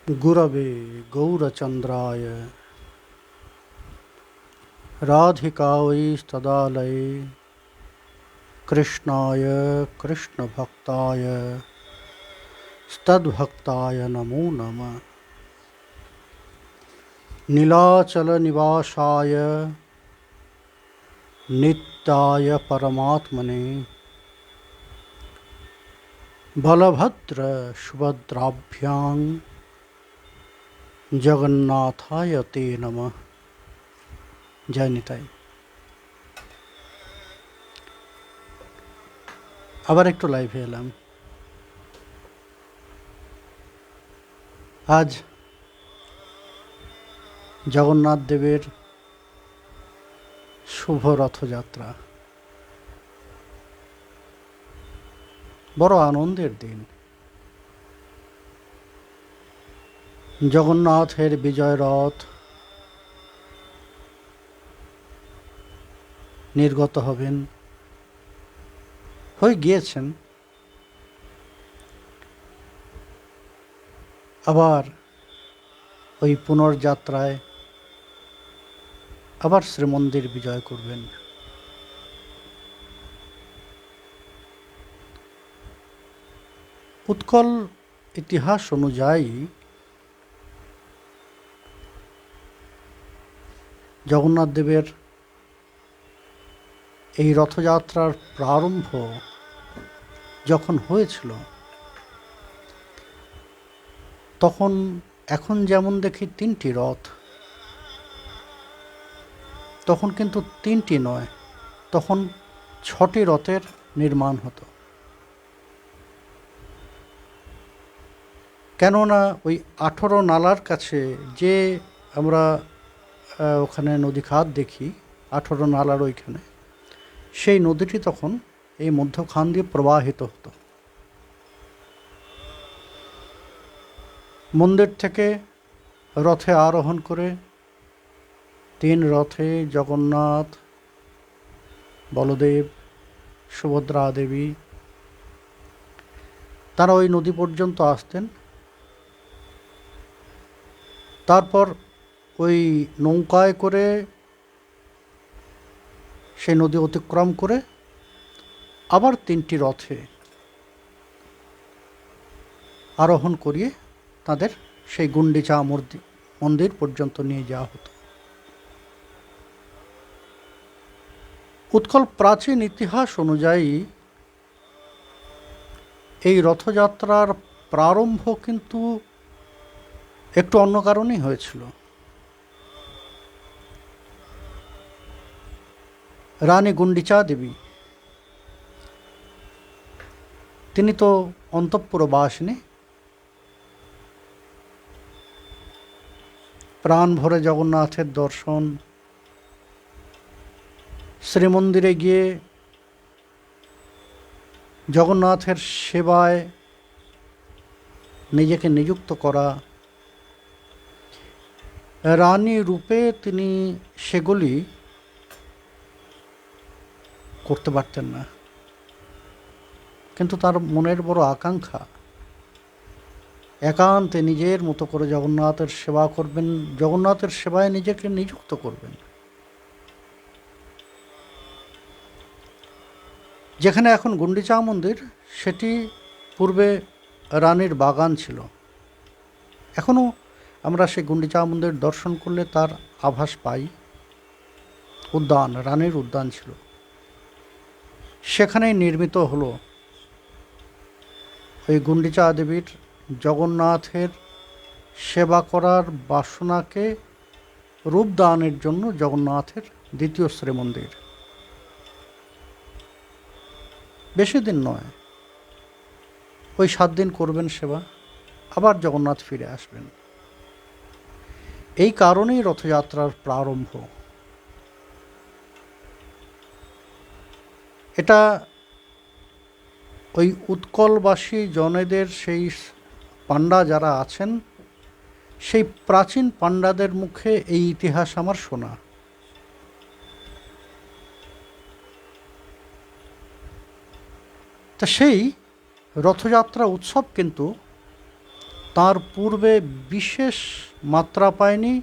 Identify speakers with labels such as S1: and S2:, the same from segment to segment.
S1: गुरवे गौरचन्द्राय राधिकायै कृष्णाय कृष्णभक्ताय तद्भक्ताय नमो नमः। नीलाचलनिवासाय नित्याय परमात्मने बलभद्र सुभद्राभ्यां जगन्नाथाय ते नमः। जय निताई। আবার একটু লাইভে এলাম। আজ জগন্নাথ দেবের শুভ রথযাত্রা, বড় আনন্দের দিন। জগন্নাথের বিজয় রথ নির্গত হবেন, হয়ে গিয়েছেন। আবার ওই পুনর্যাত্রায় আবার শ্রীমন্দির বিজয় করবেন। উৎকল ইতিহাস অনুযায়ী জগন্নাথ দেবের এই রথযাত্রার প্রারম্ভ যখন হয়েছিল, তখন এখন যেমন দেখি 3টি রথ, তখন কিন্তু 3টি নয়, তখন 6টি রথের নির্মাণ হতো। কেননা ওই 18 নালার কাছে যে আমরা ওখানে নদী খাত দেখি, 18 নালার ওইখানে, সেই নদীটি তখন এই মধ্যখান দিয়ে প্রবাহিত হতো। মন্দির থেকে রথে আরোহণ করে 3 রথে জগন্নাথ, বলদেব, সুভদ্রা দেবী, তারা ওই নদী পর্যন্ত আসতেন। তারপর ওই নৌকায় করে সেই নদী অতিক্রম করে আবার 3টি রথে আরোহণ করিয়ে তাদের সেই গুন্ডিচা মন্দির পর্যন্ত নিয়ে যাওয়া হতো। উৎকল প্রাচীন ইতিহাস অনুযায়ী এই রথযাত্রার প্রারম্ভ কিন্তু একটু অন্য কারণেই হয়েছিল। রানী গুন্ডিচা দেবী, তিনি তো অন্তঃপুরবাসিনী, প্রাণ ভরে জগন্নাথের দর্শন, শ্রীমন্দিরে গিয়ে জগন্নাথের সেবায় নিজেকে নিযুক্ত করা, রানী রূপে তিনি সেগুলি করতে পারতেন না, কিন্তু তার মনের বড় আকাঙ্ক্ষা, একান্তে নিজের মতো করে জগন্নাথের সেবা করবেন, জগন্নাথের সেবায় নিজেকে নিযুক্ত করবেন। যেখানে এখন গুন্ডিচা মন্দির, সেটি পূর্বে রানীর বাগান ছিল। এখনও আমরা সেই গুন্ডিচা মন্দির দর্শন করলে তার আভাস পাই। উদ্যান, রানীর উদ্যান ছিল, সেখানেই নির্মিত হলো ওই গুন্ডিচা দেবীর জগন্নাথের সেবা করার বাসনাকে রূপদানের জন্য জগন্নাথের দ্বিতীয় শ্রীমন্দির। বেশি দিন নয়, ওই 7 দিন করবেন সেবা, আবার জগন্নাথ ফিরে আসবেন। এই কারণেই রথযাত্রার প্রারম্ভ। এটা ওই উৎকলবাসী জনেদের, সেই পাণ্ডা যারা আছেন, সেই প্রাচীন পাণ্ডাদের মুখে এই ইতিহাস আমার শোনা। তা সেই রথযাত্রা উৎসব কিন্তু তার পূর্বে বিশেষ মাত্রা পায়নি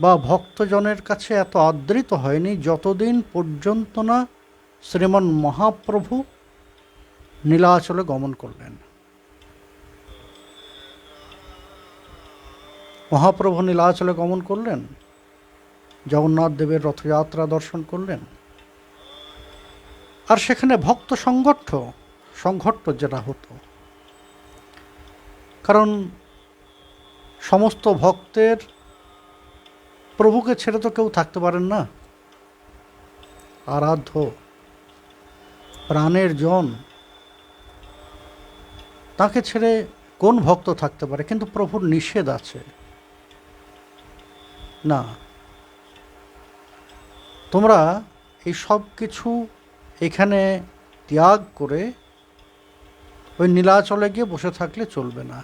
S1: বা ভক্তজনের কাছে এত আদৃত হয়নি যতদিন পর্যন্ত না শ্রীমান মহাপ্রভু নীলাচলে গমন করলেন। মহাপ্রভু নীলাচলে গমন করলেন, জগন্নাথ দেবের রথযাত্রা দর্শন করলেন, আর সেখানে ভক্ত সংঘট্ট যেটা হতো, কারণ সমস্ত ভক্তের প্রভুকে ছেড়ে তো কেউ থাকতে পারেন না। আরাধ্য প্রাণের জন, তাকে ছেড়ে কোন ভক্ত থাকতে পারে? কিন্তু প্রভুর নিষেধ আছে, না, তোমরা এই সব কিছু এখানে ত্যাগ করে ওই নীলাচলে গিয়ে বসে থাকলে চলবে না।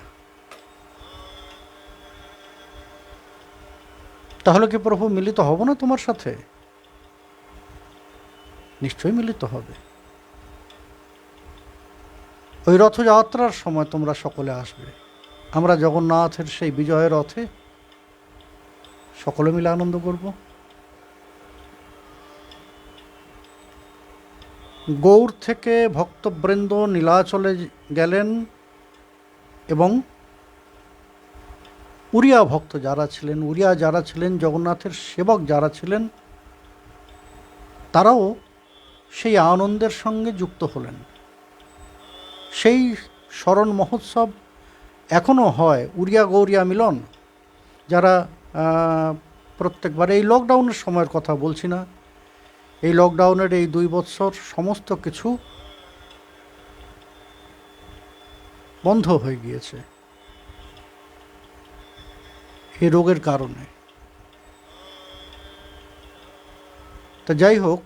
S1: তাহলে কি প্রভু মিলিত হব না তোমার সাথে? নিশ্চয়ই মিলিত হবে। ওই রথযাত্রার সময় তোমরা সকলে আসবে, আমরা জগন্নাথের সেই বিজয়ের রথে সকলে মিলে আনন্দ করব। গৌড় থেকে ভক্তবৃন্দ নীলাচলে গেলেন এবং উড়িয়া ভক্ত যারা ছিলেন, জগন্নাথের সেবক যারা ছিলেন, তারাও সেই আনন্দের সঙ্গে যুক্ত হলেন। সেই স্মরণ মহোৎসব এখনও হয়, উড়িয়া গৌরিয়া মিলন। যারা প্রত্যেকবার, এই লকডাউনের সময়ের কথা বলছি না, এই লকডাউনের এই 2 বছর সমস্ত কিছু বন্ধ হয়ে গিয়েছে এই রোগের কারণে। তা যাই হোক,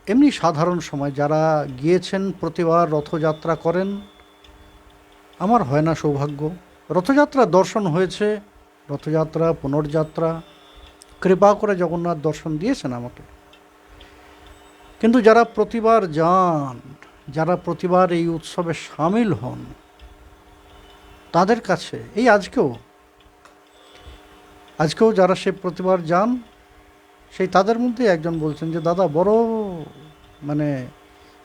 S1: এমনি সাধারণ সময় যারা গিয়েছেন প্রতিবার রথযাত্রা করেন, আমার হয় না সৌভাগ্য। রথযাত্রা দর্শন হয়েছে, রথযাত্রা পুনর্যাত্রা, কৃপা করে জগন্নাথ দর্শন দিয়েছেন আমাকে। কিন্তু যারা প্রতিবার যান, যারা প্রতিবার এই উৎসবে সামিল হন, তাদের কাছে এই আজকেও যারা সে প্রতিবার যান, সেই তাদের মধ্যে একজন বলছেন যে দাদা বড় মানে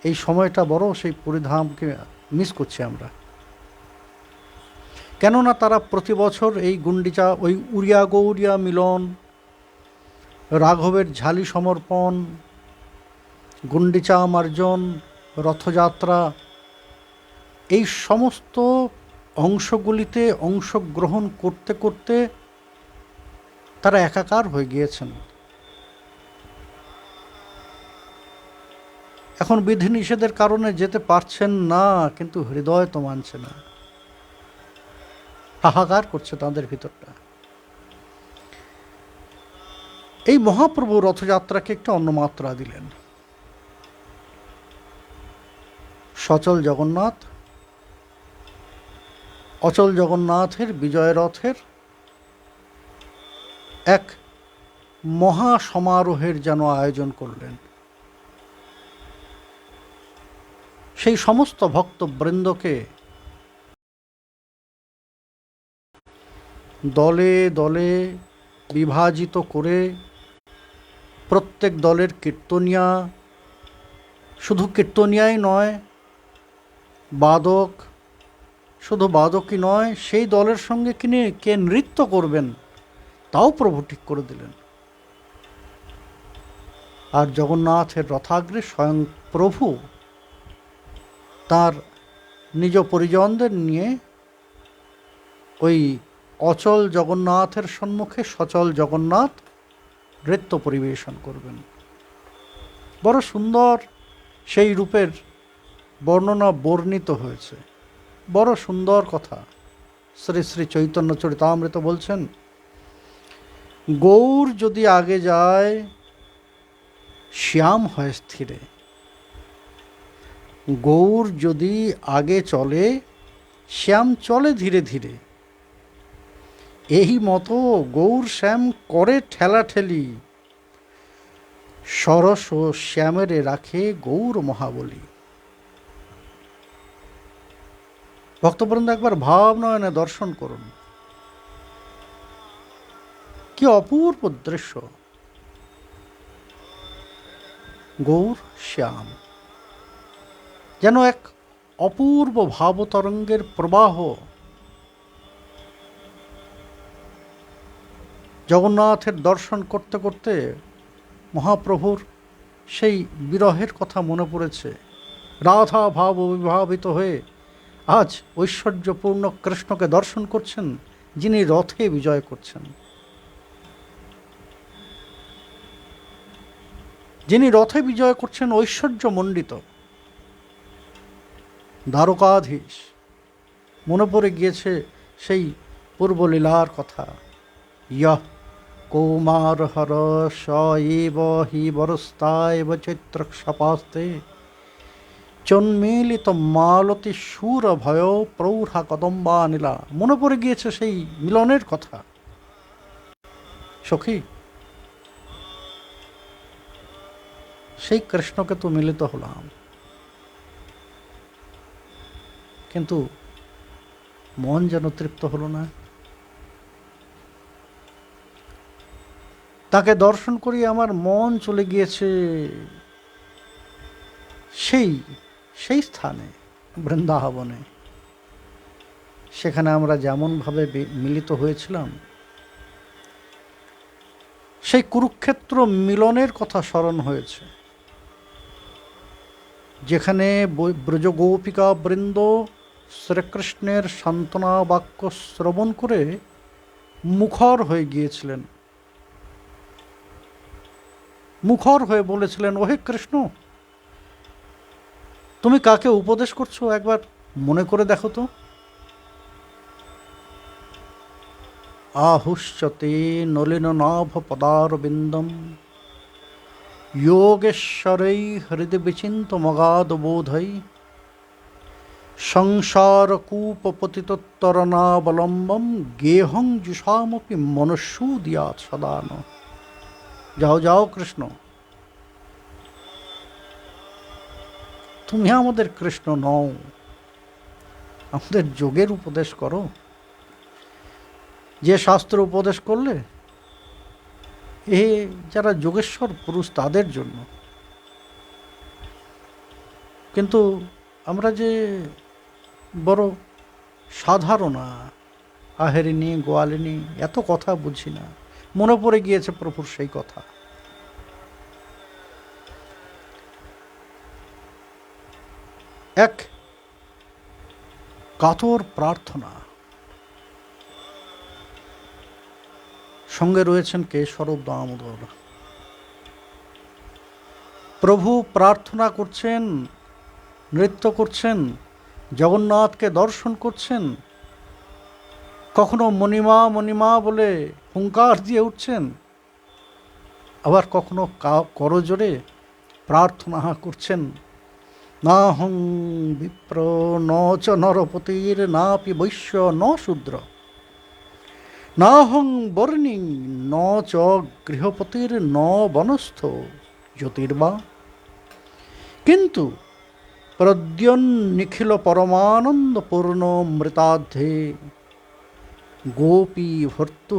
S1: এই সময়টা বড় সেই পুরীধামকে মিস করছি আমরা। কেননা তারা প্রতি বছর এই গুন্ডিচা, ওই উড়িয়া গৌরিয়া মিলন, রাঘবের ঝালি সমর্পণ, গুন্ডিচা মার্জন, রথযাত্রা, এই সমস্ত অংশগুলিতে অংশগ্রহণ করতে করতে তারা একাকার হয়ে গিয়েছেন। এখন বিধিনিষেধের কারণে যেতে পারছেন না, কিন্তু হৃদয় তো মানছে না, হাহাকার করছে তাদের ভিতরটা। এই মহাপ্রভু রথযাত্রাকে একটা অন্য মাত্রা দিলেন। সচল জগন্নাথ, অচল জগন্নাথের বিজয় রথের এক মহা সমারোহের যেন আয়োজন করলেন। সেই সমস্ত ভক্তবৃন্দকে দলে দলে বিভাজিত করে প্রত্যেক দলের কীর্তনিয়া, শুধু কীর্তনিয়াই নয়, বাদক, শুধু বাদকই নয়, সেই দলের সঙ্গে কে নৃত্য করবেন তাও প্রভু ঠিক করে দিলেন। আর জগন্নাথের রথাগ্রে স্বয়ং প্রভু তার নিজ পরিজনদের নিয়ে ওই অচল জগন্নাথের সম্মুখে সচল জগন্নাথ নৃত্য পরিবেশন করবেন। বড় সুন্দর সেই রূপের বর্ণনা বর্ণিত হয়েছে, বড় সুন্দর কথা। শ্রী শ্রী চৈতন্য চরিতামৃত বলছেন, গৌর যদি আগে যায় শ্যাম হয় স্থিরে, গৌর যদি আগে চলে শ্যাম চলে ধীরে ধীরে, এই মতো গৌর শ্যাম করে ঠেলাঠেলি, সরস ও শ্যামেরে রাখে গৌর মহাবলী। ভক্তবৃন্দ একবার ভাব নয়নে দর্শন করুন। কি অপূর্ব দৃশ্য! গৌর শ্যাম যেন এক অপূর্ব ভাবতরঙ্গের প্রবাহ। জগন্নাথের দর্শন করতে করতে মহাপ্রভুর সেই বিরহের কথা মনে পড়েছে। রাধা ভাব অভিভাবিত হয়ে আজ ঐশ্বর্যপূর্ণ কৃষ্ণকে দর্শন করছেন, যিনি রথে বিজয় করছেন, যিনি রথে বিজয় করছেন ঐশ্বর্যমণ্ডিত দ্বারকাধীশ। মনে পড়ে গিয়েছে সেই পূর্বলীলার কথা। ইয়ঃ কৌমার হর স এব হি বরস্তায়ব চৈত্রক্ষপাস্তে চন্মিলিত মালতী সুর ভয় প্রৌঢ়া কদম্বা নীলা। মনে পড়ে গিয়েছে সেই মিলনের কথা। সখী, সেই কৃষ্ণকে তো মিলিত হলাম, কিন্তু মন যেন তৃপ্ত হলো না। তাকে দর্শন করি আমার মন চলে গিয়েছে সেই সেই স্থানে, বৃন্দাবনে। সেখানে আমরা যেমনভাবে মিলিত হয়েছিলাম, সেই কুরুক্ষেত্র মিলনের কথা স্মরণ হয়েছে, যেখানে ব্রজগোপিকা বৃন্দ শ্রীকৃষ্ণের সান্ত্বনা বাক্য শ্রবণ করে মুখর হয়ে গিয়েছিলেন, মুখর হয়ে বলেছিলেন, ওহে কৃষ্ণ, তুমি কাকে উপদেশ করছো একবার মনে করে দেখো তো। আহুষ্যতে নলিন নাভ পদারবিন্দম যোগেশ্বরৈ হৃদয় বিচিন্ত মগাদ বোধৈ সংসার কূপ পতিতোত্তরণাবলম্বম গেহং জুষামপি মনুষ্যুদিয়াৎ সদান। যাও যাও কৃষ্ণ, তুমি আমাদের কৃষ্ণ নও, আমাদের যোগের উপদেশ করো। যে শাস্ত্র উপদেশ করলে এ যারা যোগেশ্বর পুরুষ তাদের জন্য, কিন্তু আমরা যে বড় সাধারণা, আহেরিনী গোয়ালিনী, এত কথা বুঝি না। মনে পড়ে গিয়েছে প্রভুর সেই কথা। এক কাতর প্রার্থনা, সঙ্গে রয়েছেন কে? স্বরূপ দামোদর। প্রভু প্রার্থনা করছেন, নৃত্য করছেন, জগন্নাথকে দর্শন করছেন, কখনো মণিমা মণিমা বলে হুঙ্কার দিয়ে উঠছেন, আবার কখনো করজোরে প্রার্থনা করছেন, না হং বিপ্র ন চ নরপতির নাপি বৈশ্য ন শূদ্র না হং বর্ণী ন চ গৃহপতির ন বনস্থ জ্যোতির্বা কিন্তু প্রদ্যন্নিখিল পরমানন্দপূর্ণ মৃতাধে গোপী ভর্তু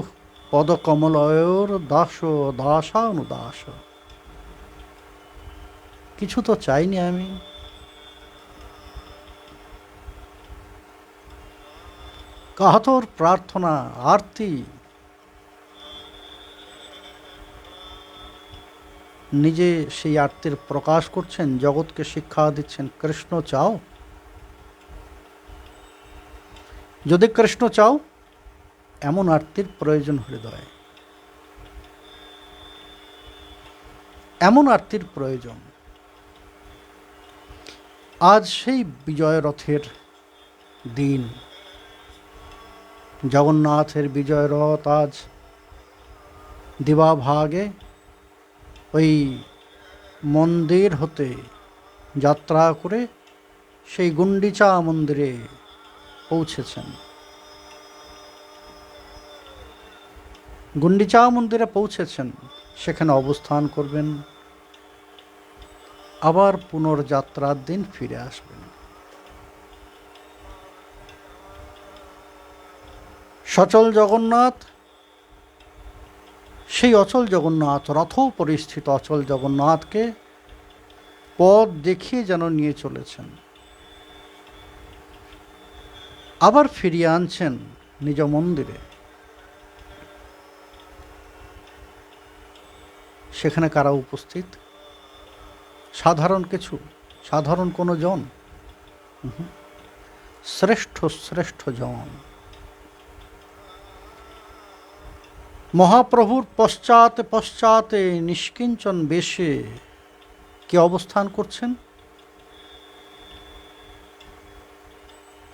S1: পদকমলয়োর দাস দাসানুদাস। কিছু তো চাইনি আমি, কাতর প্রার্থনা, আরতি। নিজে সেই আরতির প্রকাশ করছেন, জগৎকে শিক্ষা দিচ্ছেন, কৃষ্ণ চাও, যদি কৃষ্ণ চাও এমন আরতির প্রয়োজন হৃদয়, এমন আরতির প্রয়োজন। আজ সেই বিজয় রথের দিন, জগন্নাথের বিজয় রথ আজ দিবাভাগে ওই মন্দির হতে যাত্রা করে সেই গুন্ডিচা মন্দিরে পৌঁছেছেন। গুন্ডিচা মন্দিরে পৌঁছেছেন, সেখানে অবস্থান করবেন, আবার পুনর্যাত্রার দিন ফিরে আসবেন। সচল জগন্নাথ সেই অচল জগন্নাথ, রথ পরিস্থিত অচল জগন্নাথকে পথ দেখিয়ে যেন নিয়ে চলেছেন, আবার ফিরিয়ে আনছেন নিজ মন্দিরে। সেখানে কারা উপস্থিত? সাধারণ কোনো জন, শ্রেষ্ঠ শ্রেষ্ঠ জন। মহাপ্রভুর পশ্চাতে পশ্চাতে নিষ্কিঞ্চন বেশে কে অবস্থান করছেন?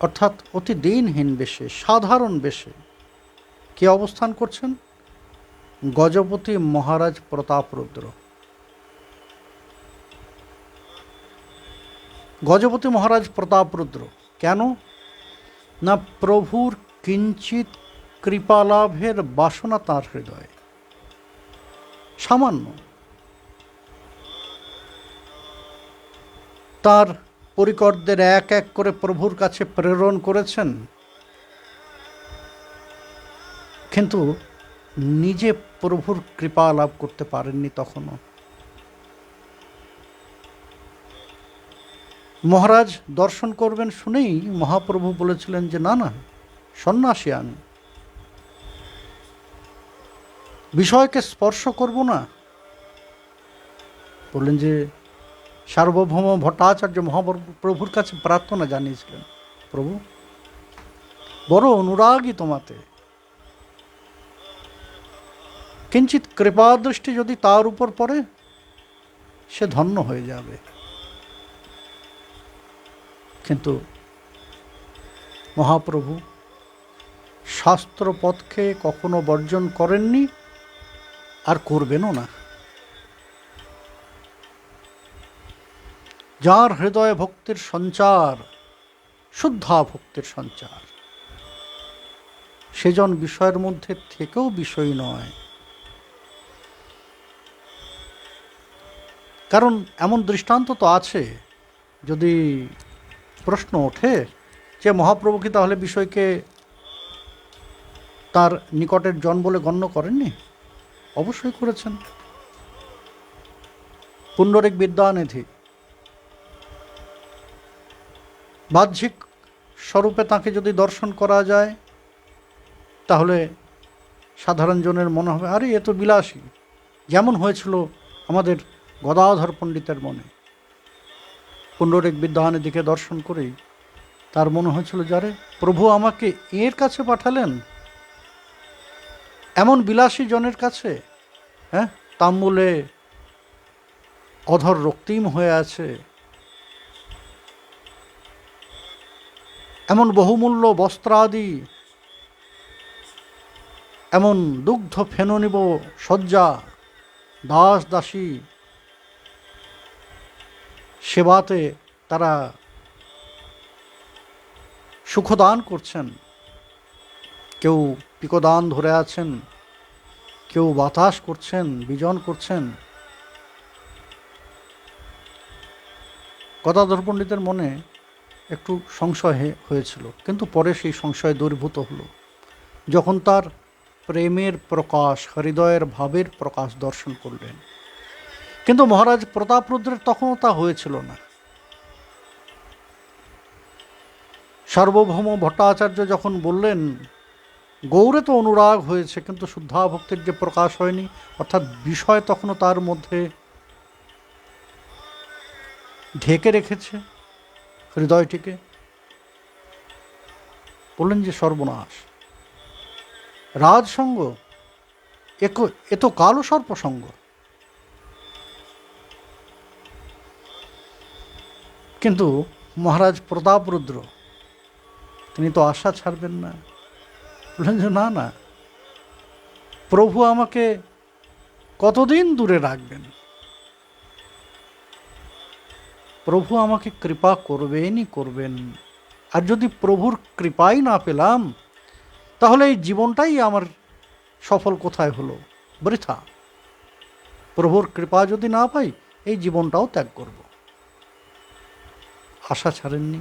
S1: অর্থাৎ অতি দিনহীন বেশে, সাধারণ বেশে কে অবস্থান করছেন? গজপতি মহারাজ প্রতাপরুদ্র। গজপতি মহারাজ প্রতাপরুদ্র কেন? না, প্রভুর কিঞ্চিত কৃপালাভের বাসনা তাঁর হৃদয়ে, সামান্য। তার পরিকরদের এক এক করে প্রভুর কাছে প্রেরণ করেছেন, কিন্তু নিজে প্রভুর কৃপা লাভ করতে পারেননি তখনও। মহারাজ দর্শন করবেন শুনেই মহাপ্রভু বলেছিলেন যে না, সন্ন্যাসী আমি, বিষয়কে স্পর্শ করব না। বললেন যে সার্বভৌম ভট্টাচার্য মহাপ্রভুর কাছে প্রার্থনা জানিয়েছিলেন, প্রভু বড় অনুরাগী তোমাতে, কিঞ্চিত কৃপাদৃষ্টি যদি তার উপর পড়ে সে ধন্য হয়ে যাবে। কিন্তু মহাপ্রভু শাস্ত্রপথকে কখনো বর্জন করেননি, আর করবেনও না। যার হৃদয়ে ভক্তির সঞ্চার, শুদ্ধা ভক্তির সঞ্চার, সেজন বিষয়ের মধ্যে থেকেও বিষয় নয়। কারণ এমন দৃষ্টান্ত তো আছে, যদি প্রশ্ন ওঠে যে মহাপ্রভু কি তাহলে বিষয়কে তার নিকটের জন বলে গণ্য করেননি? অবশ্যই করেছেন। পুণ্ডরিক বিদ্যানিধি বাহ্যিক স্বরূপে তাকে যদি দর্শন করা যায় তাহলে সাধারণ জনের মনে হবে আরে এ তো বিলাসী, যেমন হয়েছিল আমাদের গদাধর পণ্ডিতের মনে। পুণ্ডরিক বিদ্যানিধিকে দর্শন করেই তার মনে হয়েছিল যারে প্রভু আমাকে এর কাছে পাঠালেন, এমন বিলাসী জনের কাছে, হ্যাঁ, তাম্বুলে অধর রক্তিম হয়ে আছে, এমন বহুমূল্য বস্ত্রাদি, এমন দুগ্ধ ফেননিব শয্যা, দাস দাসী সেবাতে তারা সুখদান করছেন, কেউ পিকদান ধরে আছেন, কেউ বাতাস করছেন, বিজন করছেন। গদাধর পণ্ডিতের মনে একটু সংশয় হয়েছিল, কিন্তু পরে সেই সংশয় দূরীভূত হলো যখন তার প্রেমের প্রকাশ, হৃদয়ের ভাবের প্রকাশ দর্শন করলেন। কিন্তু মহারাজ প্রতাপরুদ্রের তখনও তা হয়েছিল না। সার্বভৌম ভট্টাচার্য যখন বললেন গৌরে তো অনুরাগ হয়েছে কিন্তু শুদ্ধা ভক্তির যে প্রকাশ হয়নি, অর্থাৎ বিষয় তখনও তার মধ্যে ঢেকে রেখেছে হৃদয়টিকে, বললেন যে সর্বনাশ, রাজসঙ্গ এ তো কালো সর্পসঙ্গ। কিন্তু মহারাজ প্রতাপরুদ্র তিনি তো আশা ছাড়বেন না, বললেন যে না, প্রভু আমাকে কতদিন দূরে রাখবেন, প্রভু আমাকে কৃপা করবেন। আর যদি প্রভুর কৃপাই না পেলাম তাহলে এই জীবনটাই আমার সফল কোথায় হলো, বৃথা। প্রভুর কৃপা যদি না পাই এই জীবনটাও ত্যাগ করব। আশা ছাড়েননি।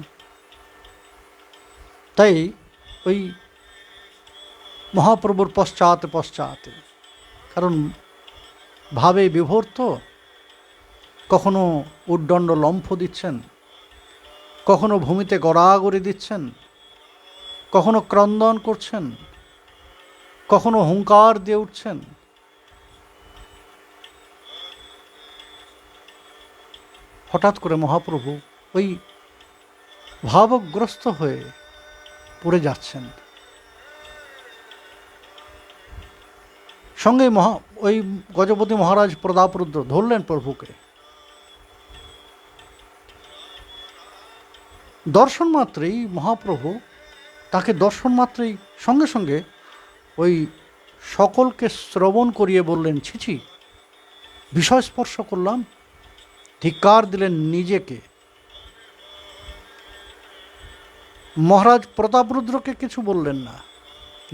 S1: তাই ওই মহাপ্রভুর পশ্চাতে কারণ ভাবে বিভোর তো, কখনো উদ্দণ্ড লম্ফ দিচ্ছেন, কখনো ভূমিতে গড়াগড়ি দিচ্ছেন, কখনো ক্রন্দন করছেন, কখনো হুঙ্কার দিয়ে উঠছেন। হঠাৎ করে মহাপ্রভু ওই ভাবগ্রস্ত হয়ে পড়ে যাচ্ছেন। সঙ্গে ওই গজপতি মহারাজ প্রতাপরুদ্র ধরলেন প্রভুকে। দর্শন মাত্রেই মহাপ্রভু তাকে দর্শন মাত্রেই সঙ্গে সঙ্গে ওই সকলকে শ্রবণ করিয়ে বললেন, ছিছি, বিষয় স্পর্শ করলাম। ধিক্কার দিলেন নিজেকে। মহারাজ প্রতাপরুদ্রকে কিছু বললেন না,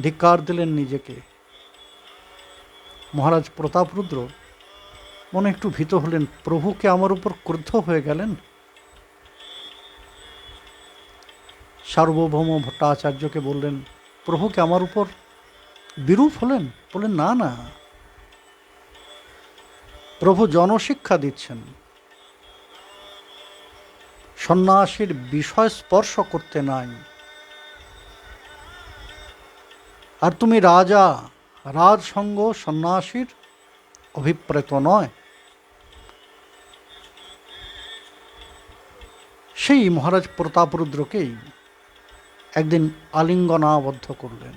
S1: ধিক্কার দিলেন নিজেকে। মহারাজ প্রতাপরুদ্র মনে একটু ভীত হলেন, প্রভুকে আমার উপর ক্রুদ্ধ হয়ে গেলেন। সার্বভৌম ভট্টাচার্যকে বললেন, প্রভুকে আমার উপর বিরূপ হলেন? বললেন, না না, প্রভু জনশিক্ষা দিচ্ছেন, সন্ন্যাসীর বিষয় স্পর্শ করতে নাই। আর তুমি রাজা, রাজসঙ্গ সন্ন্যাসীর অভিপ্রেত নয়। সেই মহারাজ প্রতাপরুদ্রকেই একদিন আলিঙ্গনাবদ্ধ করলেন,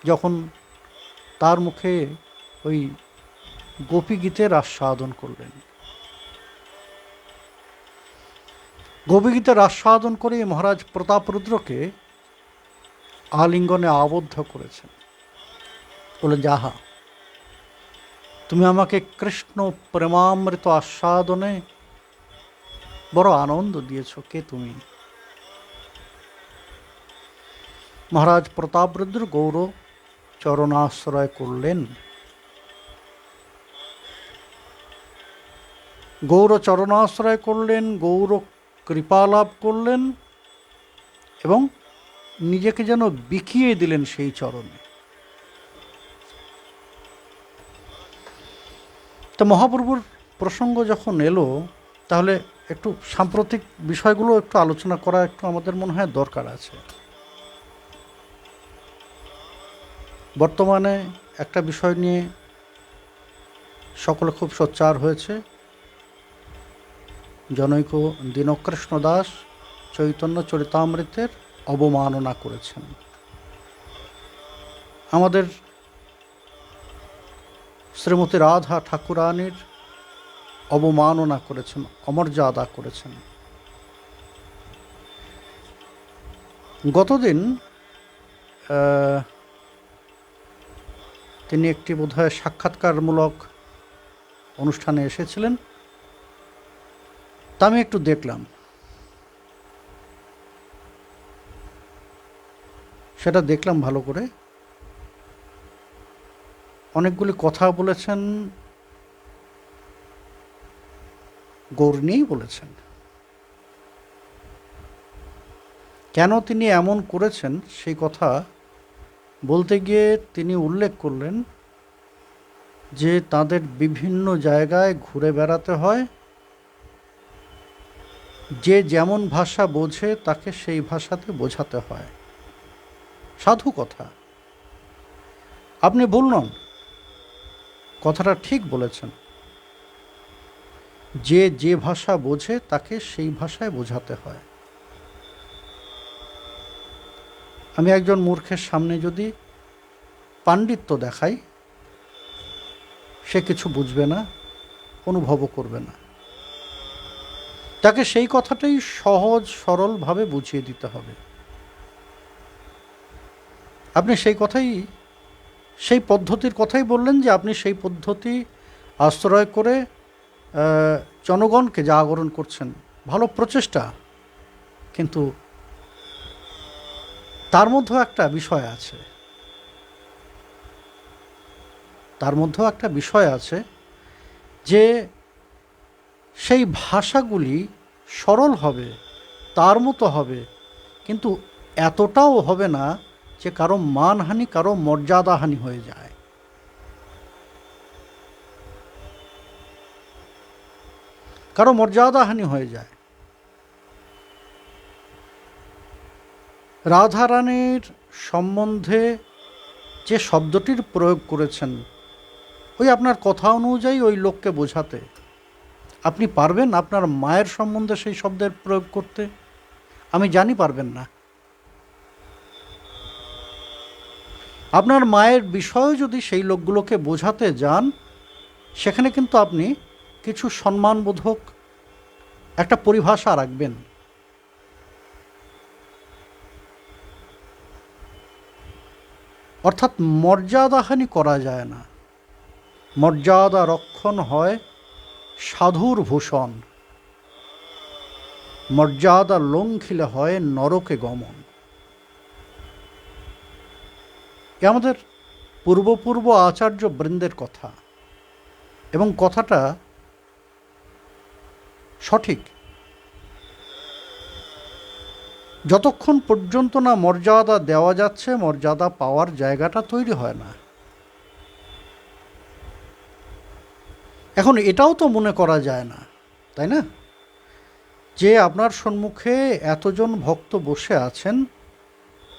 S1: যখন তার মুখে ওই গোপীগীতের আস্বাদন করলেন। গোপীগীতের আস্বাদন করে মহারাজ প্রতাপরুদ্রকে আলিঙ্গনে আবদ্ধ করেছেন। বলে, যাহা, তুমি আমাকে কৃষ্ণ প্রেমামৃত আস্বাদনে বড় আনন্দ দিয়েছ, কে তুমি? মহারাজ প্রতাপরুদ্র গৌর চরণাশ্রয় করলেন। গৌর চরণাশ্রয় করলেন, গৌর কৃপা লাভ করলেন এবং নিজেকে যেন বিকিয়ে দিলেন সেই চরণে। তো মহাপ্রভুর প্রসঙ্গ যখন এলো, তাহলে একটু সাম্প্রতিক বিষয়গুলো একটু আলোচনা করা একটু আমাদের মনে হয় দরকার আছে। বর্তমানে একটা বিষয় নিয়ে সকলে খুব সোচ্চার হয়েছে। জনৈক দীনকৃষ্ণ দাস চৈতন্য চরিতামৃতের অবমাননা করেছেন, আমাদের শ্রীমতী রাধা ঠাকুরানীর অবমাননা করেছেন, অমর্যাদা করেছেন। গতদিন তিনি একটি বোধহয় সাক্ষাৎকারমূলক অনুষ্ঠানে এসেছিলেন, তা আমি একটু দেখলাম। সেটা দেখলাম ভালো করে। অনেকগুলি কথা বলেছেন, গৌর নিয়েই বলেছেন। কেন তিনি এমন করেছেন সেই কথা বলতে গিয়ে তিনি উল্লেখ করলেন যে তাদের বিভিন্ন জায়গায় ঘুরে বেড়াতে হয়, যে যেমন ভাষা বোঝে তাকে সেই ভাষাতে বোঝাতে হয়। সাধু কথা, আপনি ভুল নন, কথাটা ঠিক বলেছেন। যে যে ভাষা বোঝে তাকে সেই ভাষায় বোঝাতে হয়। আমি একজন মূর্খের সামনে যদি পাণ্ডিত্য দেখাই, সে কিছু বুঝবে না, অনুভবও করবে না। তাকে সেই কথাটাই সহজ সরলভাবে বুঝিয়ে দিতে হবে। আপনি সেই কথাই, সেই পদ্ধতির কথাই বললেন যে আপনি সেই পদ্ধতি আশ্রয় করে জনগণকে জাগরণ করছেন। ভালো প্রচেষ্টা, কিন্তু তার মধ্যেও একটা বিষয় আছে। তার মধ্যেও একটা বিষয় আছে যে সেই ভাষাগুলি সরল হবে, তার মতো হবে, কিন্তু এতটাও হবে না যে কারো মানহানি, কারো মর্যাদাহানি হয়ে যায়। কারো মর্যাদাহানি হয়ে যায়। রাধারানীর সম্বন্ধে যে শব্দটির প্রয়োগ করেছেন, ওই আপনার কথা অনুযায়ী ওই লোককে বোঝাতে আপনি পারবেন আপনার মায়ের সম্বন্ধে সেই শব্দের প্রয়োগ করতে? আমি জানি পারবেন না। আপনার মায়ের বিষয়ে যদি সেই লোকগুলোকে বোঝাতে যান, সেখানে কিন্তু আপনি কিছু সম্মানবোধক একটা পরিভাষা রাখবেন। অর্থাৎ মর্যাদাহানি করা যায় না। মর্যাদা রক্ষণ হয় সাধুর ভূষণ, মর্যাদা লঙ্ঘিলে হয় নরকে গমন। এ আমাদের পূর্ব আচার্য বৃন্দের কথা, এবং কথাটা সঠিক। যতক্ষণ পর্যন্ত না মর্যাদা দেওয়া যাচ্ছে, মর্যাদা পাওয়ার জায়গাটা তৈরি হয় না। এখন এটাও তো মনে করা যায় না, তাই না, যে আপনার সম্মুখে এতজন ভক্ত বসে আছেন,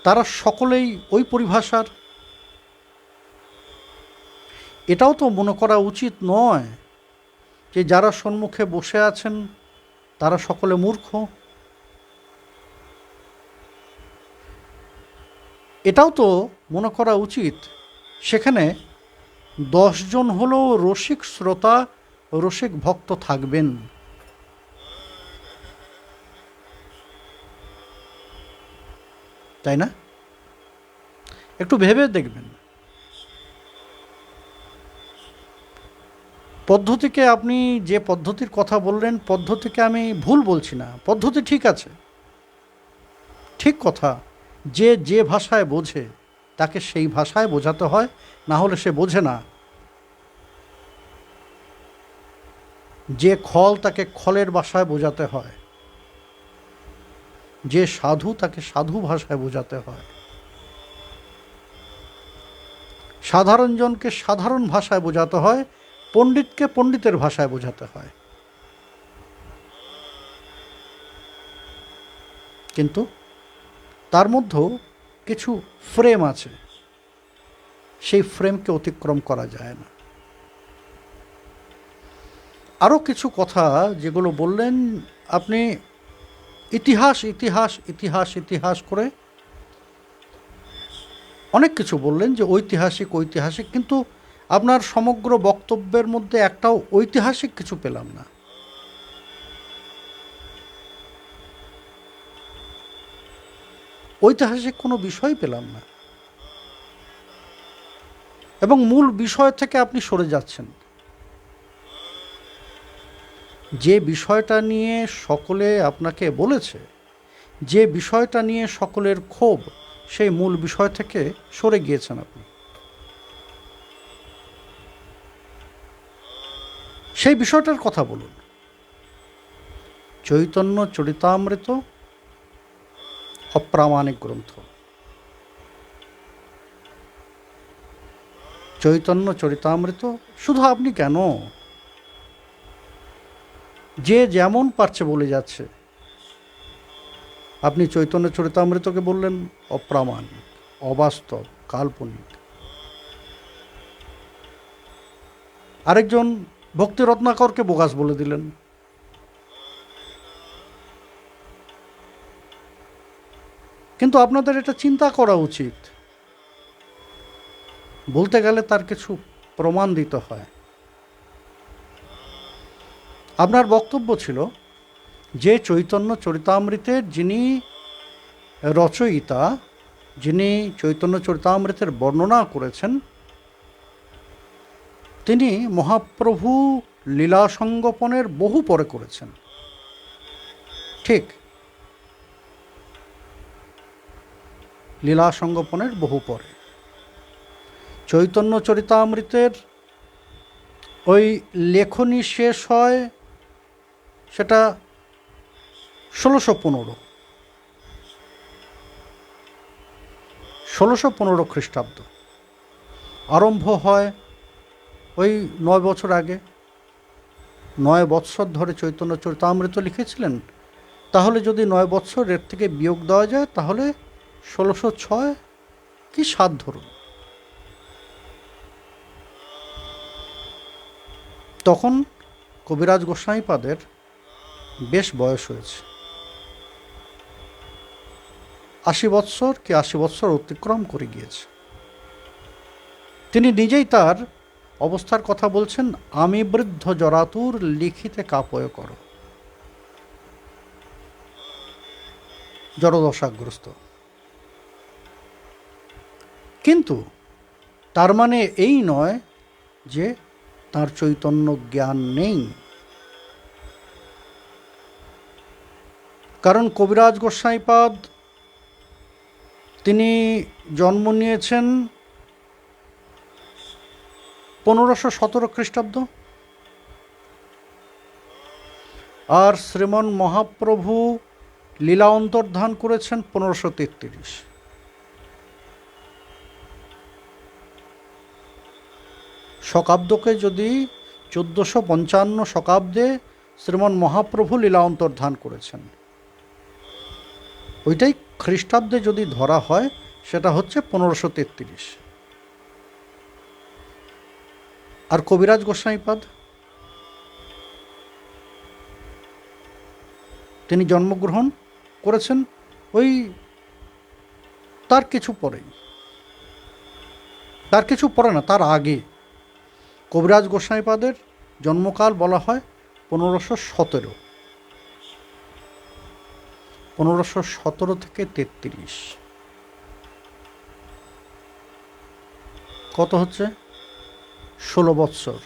S1: তারা সকলেই ওই পরিভাষার। এটাও তো মনে করা উচিত নয় যে যারা সম্মুখে বসে আছেন তারা সকলে মূর্খ। এটাও তো মনে করা উচিত সেখানে 10 জন হলেও রসিক শ্রোতা, রসিক ভক্ত থাকবেন। তাই না? একটু ভেবে দেখবেন। পদ্ধতিকে আপনি যে পদ্ধতির কথা বললেন, পদ্ধতিকে আমি ভুল বলছি না, পদ্ধতি ঠিক আছে, ঠিক কথা। যে যে ভাষায় বোঝে তাকে সেই ভাষায় বোঝাতে হয়, না হলে সে বোঝে না। যে খল তাকে খলের ভাষায় বোঝাতে হয়, যে সাধু তাকে সাধু ভাষায় বোঝাতে হয়, সাধারণ জনকে সাধারণ ভাষায় বোঝাতে হয়, পণ্ডিতকে পণ্ডিতের ভাষায় বোঝাতে হয়। কিন্তু তার মধ্যেও কিছু ফ্রেম আছে, সেই ফ্রেমকে অতিক্রম করা যায় না। আরও কিছু কথা যেগুলো বললেন আপনি, ইতিহাস ইতিহাস ইতিহাস ইতিহাস করে অনেক কিছু বললেন যে ঐতিহাসিক ঐতিহাসিক, কিন্তু আপনার সমগ্র বক্তব্যের মধ্যে একটাও ঐতিহাসিক কিছু পেলাম না। ঐতিহাসিক কোনো বিষয় পেলাম না, এবং মূল বিষয় থেকে আপনি সরে যাচ্ছেন। যে বিষয়টা নিয়ে সকলে আপনাকে বলেছে, যে বিষয়টা নিয়ে সকলের ক্ষোভ, সেই মূল বিষয় থেকে সরে গিয়েছেন আপনি। সেই বিষয়টার কথা বলুন। চৈতন্য চরিতামৃত অপ্রামাণিক গ্রন্থ। চৈতন্য চরিতামৃত শুধু আপনি কেন, যে যেমন পারছে বলে যাচ্ছে। আপনি চৈতন্য চরিতামৃতকে বললেন অপ্রামাণিক, অবাস্তব, কাল্পনিক। আরেকজন ভক্তি রত্নাকরকে বোগাস বলে দিলেন। কিন্তু আপনাদের এটা চিন্তা করা উচিত। বলতে গেলে তার কিছু প্রমাণ দিতে হয়। আপনার বক্তব্য ছিল যে চৈতন্য চরিতামৃতের যিনি রচয়িতা, যিনি চৈতন্য চরিতামৃতের বর্ণনা করেছেন, তিনি মহাপ্রভু লীলা সঙ্গোপনের বহু পরে করেছেন। ঠিক, লীলা সঙ্গোপনের বহু পরে। চৈতন্য চরিতামৃতের ওই লেখনী শেষ হয় সেটা 1615 খ্রিস্টাব্দ। আরম্ভ হয় ওই 9 বছর আগে। 9 বৎসর ধরে চৈতন্য চরিতামৃত লিখেছিলেন, তাহলে যদি 9 বৎসর এর থেকে বিয়োগ দেওয়া যায় তাহলে 1606 কি 7 ধরুন। তখন কবিরাজ গোস্বামীপাদের বেশ বয়স হয়েছে, 80 বৎসর কি 80 বৎসর অতিক্রম করে গিয়েছে। তিনি নিজেই তার অবস্থার কথা বলছেন, আমি বৃদ্ধ জরাতুর লিখিতে কাপয় কর, জড়দশাগ্রস্ত। কিন্তু তার মানে এই নয় যে তার চৈতন্য জ্ঞান নেই, কারণ কবিরাজ গোস্বামীপাদ তিনি জন্ম নিয়েছেন 1517 খ্রিস্টাব্দ, আর শ্রীমন মহাপ্রভু লীলা অন্তর্ধান করেছেন 1533। শকাব্দকে যদি 1455 শকাব্দে শ্রীমন মহাপ্রভু লীলা অন্তর্ধান করেছেন, ওইটাই খ্রিস্টাব্দে যদি ধরা হয় সেটা হচ্ছে 1533। আর কবিরাজ গোস্বামীপাদ তিনি জন্মগ্রহণ করেছেন ওই তার কিছু পরেই, তার কিছু পরে না, তার আগে। কবিরাজ গোস্বামীপাদের জন্মকাল বলা হয় 1517, 1517 থেকে 33, কত হচ্ছে 16 বৎসর।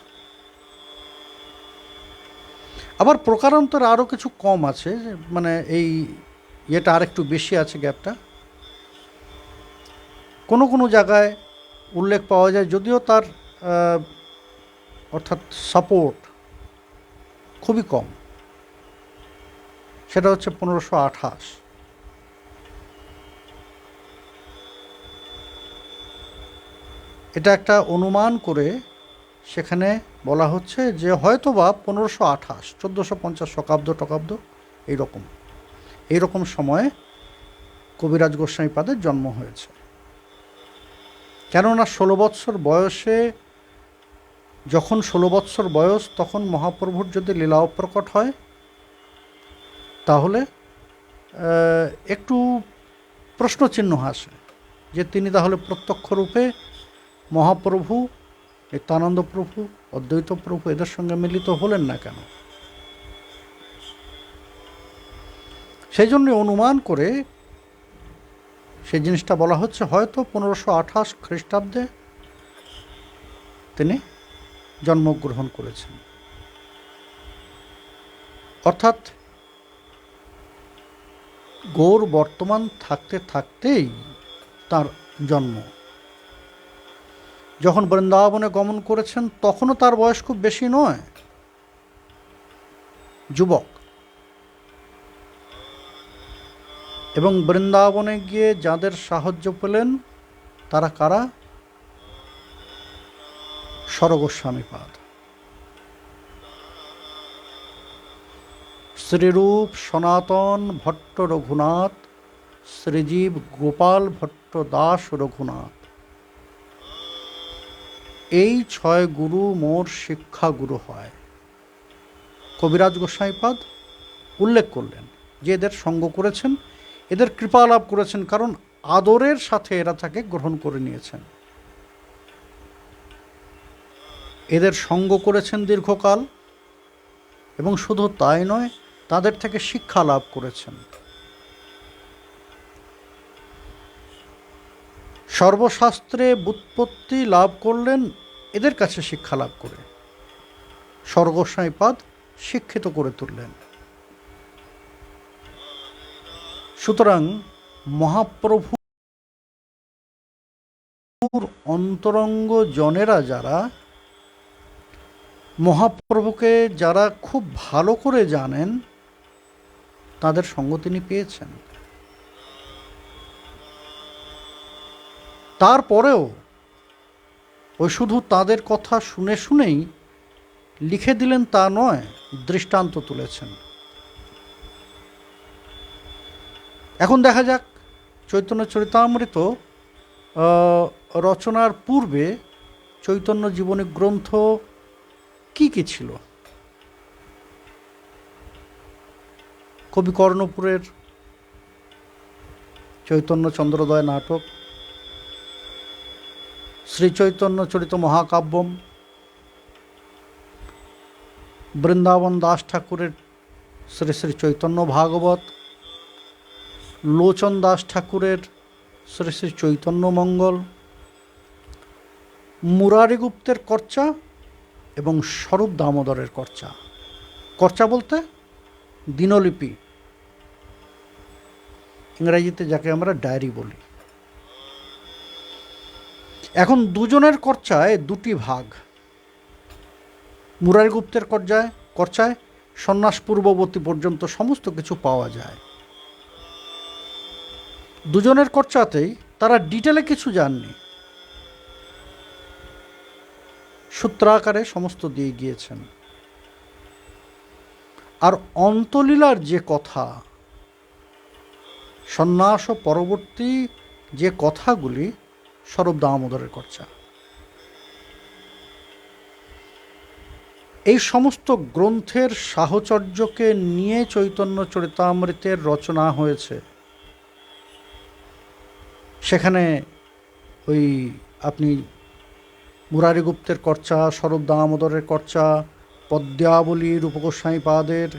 S1: আবার প্রকারান্তরে আরও কিছু কম আছে, মানে এই ইয়েটা আর একটু বেশি আছে গ্যাপটা, কোনো কোনো জায়গায় উল্লেখ পাওয়া যায়, যদিও তার অর্থাৎ সাপোর্ট খুবই কম, সেটা হচ্ছে 1528। এটা একটা অনুমান করে সেখানে বলা হচ্ছে যে হয়তো বা 1528, 1450 শকাব্দ টকাব্দ এইরকম সময়ে কবিরাজ গোস্বামীপাদের জন্ম হয়েছে। কেননা 16 বৎসর বয়সে, যখন 16 বৎসর বয়স তখন মহাপ্রভুর যদি লীলা প্রকট হয় তাহলে একটু প্রশ্নচিহ্ন আসে যে তিনি তাহলে প্রত্যক্ষ রূপে মহাপ্রভু, নিত্যানন্দ প্রভু, অদ্বৈত প্রভু এদের সঙ্গে মিলিত হলেন না কেন। সেই জন্য অনুমান করে সেই জিনিসটা বলা হচ্ছে হয়তো 1528 খ্রিস্টাব্দে তিনি জন্মগ্রহণ করেছেন, অর্থাৎ গৌর বর্তমান থাকতে থাকতেই তার জন্ম। যখন বৃন্দাবনে গমন করেছেন তখনও তার বয়স খুব বেশি নয়, যুবক। এবং বৃন্দাবনে গিয়ে যাদের সাহায্য পেলেন তারা কারা? স্বরগোস্বামীপাদ, শ্রীরূপ সনাতন ভট্ট রঘুনাথ, শ্রীজীব গোপাল ভট্ট দাস রঘুনাথ, এই 6 গুরু মোর শিক্ষা গুরু হয়। কবিরাজ গোস্বামীপাদ উল্লেখ করলেন যে এদের সঙ্গ করেছেন, এদের কৃপা লাভ করেছেন, কারণ আদরের সাথে এরা তাকে গ্রহণ করে নিয়েছেন। এদের সঙ্গ করেছেন দীর্ঘকাল, এবং শুধু তাই নয়, তাদের থেকে শিক্ষা লাভ করেছেন। সর্বশাস্ত্রে ব্যুৎপত্তি লাভ করলেন এদের কাছে শিক্ষা লাভ করে। স্বরগোস্বামীপাদ শিক্ষিত করে তুললেন। সুতরাং মহাপ্রভুর অন্তরঙ্গ জনেরা যারা, মহাপ্রভুকে যারা খুব ভালো করে জানেন, তাদের সঙ্গ তিনি পেয়েছেন। তারপরেও ওই শুধু তাদের কথা শুনে শুনেই লিখে দিলেন তা নয়, দৃষ্টান্ত তুলেছেন। এখন দেখা যাক চৈতন্য চরিতামৃত রচনার পূর্বে চৈতন্য জীবনী গ্রন্থ কি কি ছিল। কবি কর্ণপুরের চৈতন্য চন্দ্রোদয় নাটক, শ্রী চৈতন্য চরিত মহাকাব্যম, বৃন্দাবন দাস ঠাকুরের শ্রী শ্রী চৈতন্য ভাগবত, লোচন দাস ঠাকুরের শ্রী শ্রী চৈতন্য মঙ্গল, মুরারি গুপ্তের কর্চা এবং স্বরূপ দামোদরের কর্চা। কর্চা বলতে দিনলিপি, ইংরেজিতে যাকে আমরা ডায়েরি বলি। এখন দুজনের কর্চায় দুটি ভাগ। মুরারি গুপ্তের কর্চায় সন্ন্যাস পূর্ববর্তী পর্যন্ত সমস্ত কিছু পাওয়া যায়। দুজনের কর্চাতেই তারা ডিটেলে কিছু জাননি, সূত্রাকারে সমস্ত দিয়ে গিয়েছেন। আর অন্তলীলার যে কথা, সন্ন্যাস ও পরবর্তী যে কথাগুলি, স্বরূপ দামোদরের কর্চা। এই সমস্ত গ্রন্থের সাহচর্যকে নিয়ে চৈতন্য চরিতামৃতের রচনা হয়েছে। সেখানে ওই আপনি মুরারি গুপ্তের কর্চা, স্বরূপ দামোদরের কর্চা, পদ্মাবলী রূপগোস্বামীপাদের,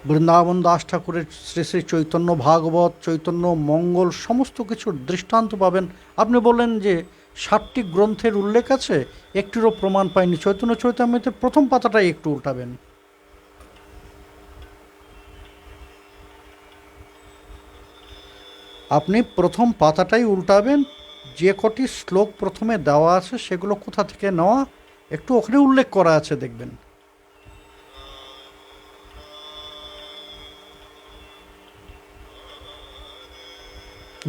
S1: বৃন্দাবন দাস ঠাকুরের শ্রী শ্রী চৈতন্য ভাগবত, চৈতন্য মঙ্গল, সমস্ত কিছুর দৃষ্টান্ত পাবেন। আপনি বললেন যে 60টি গ্রন্থের উল্লেখ আছে, একটিরও প্রমাণ পাইনি। চৈতন্য চরিতামৃতের প্রথম পাতাটাই একটু উল্টাবেন। আপনি প্রথম পাতাটাই উল্টাবেন, যে কটি শ্লোক প্রথমে দেওয়া আছে সেগুলো কোথা থেকে নেওয়া একটু ওখানে উল্লেখ করা আছে দেখবেন।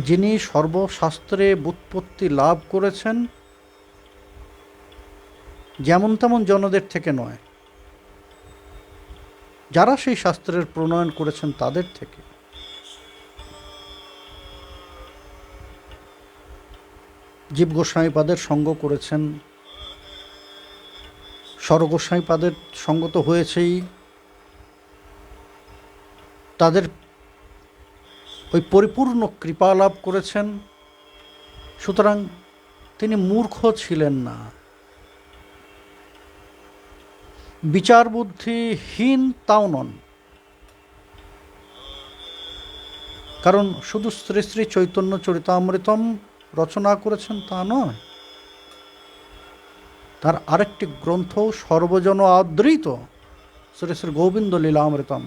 S1: যিনি সর্বশাস্ত্রে ব্যুৎপত্তি লাভ করেছেন, যেমন তেমন জনদের থেকে নয়, যারা সেই শাস্ত্রের প্রণয়ন করেছেন তাদের থেকে। জীব গোস্বামীপাদের সঙ্গ করেছেন, স্বর গোস্বামীপাদের সঙ্গ তো হয়েছেই, তাদের ওই পরিপূর্ণ কৃপা লাভ করেছেন। সুতরাং তিনি মূর্খ ছিলেন না, বিচার বুদ্ধিহীন তাও নন। কারণ শুধু শ্রী শ্রী চৈতন্য চরিতামৃতম রচনা করেছেন তা নয়, তার আরেকটি গ্রন্থ সর্বজন আদৃত শ্রী শ্রী গোবিন্দ লীলামৃতম।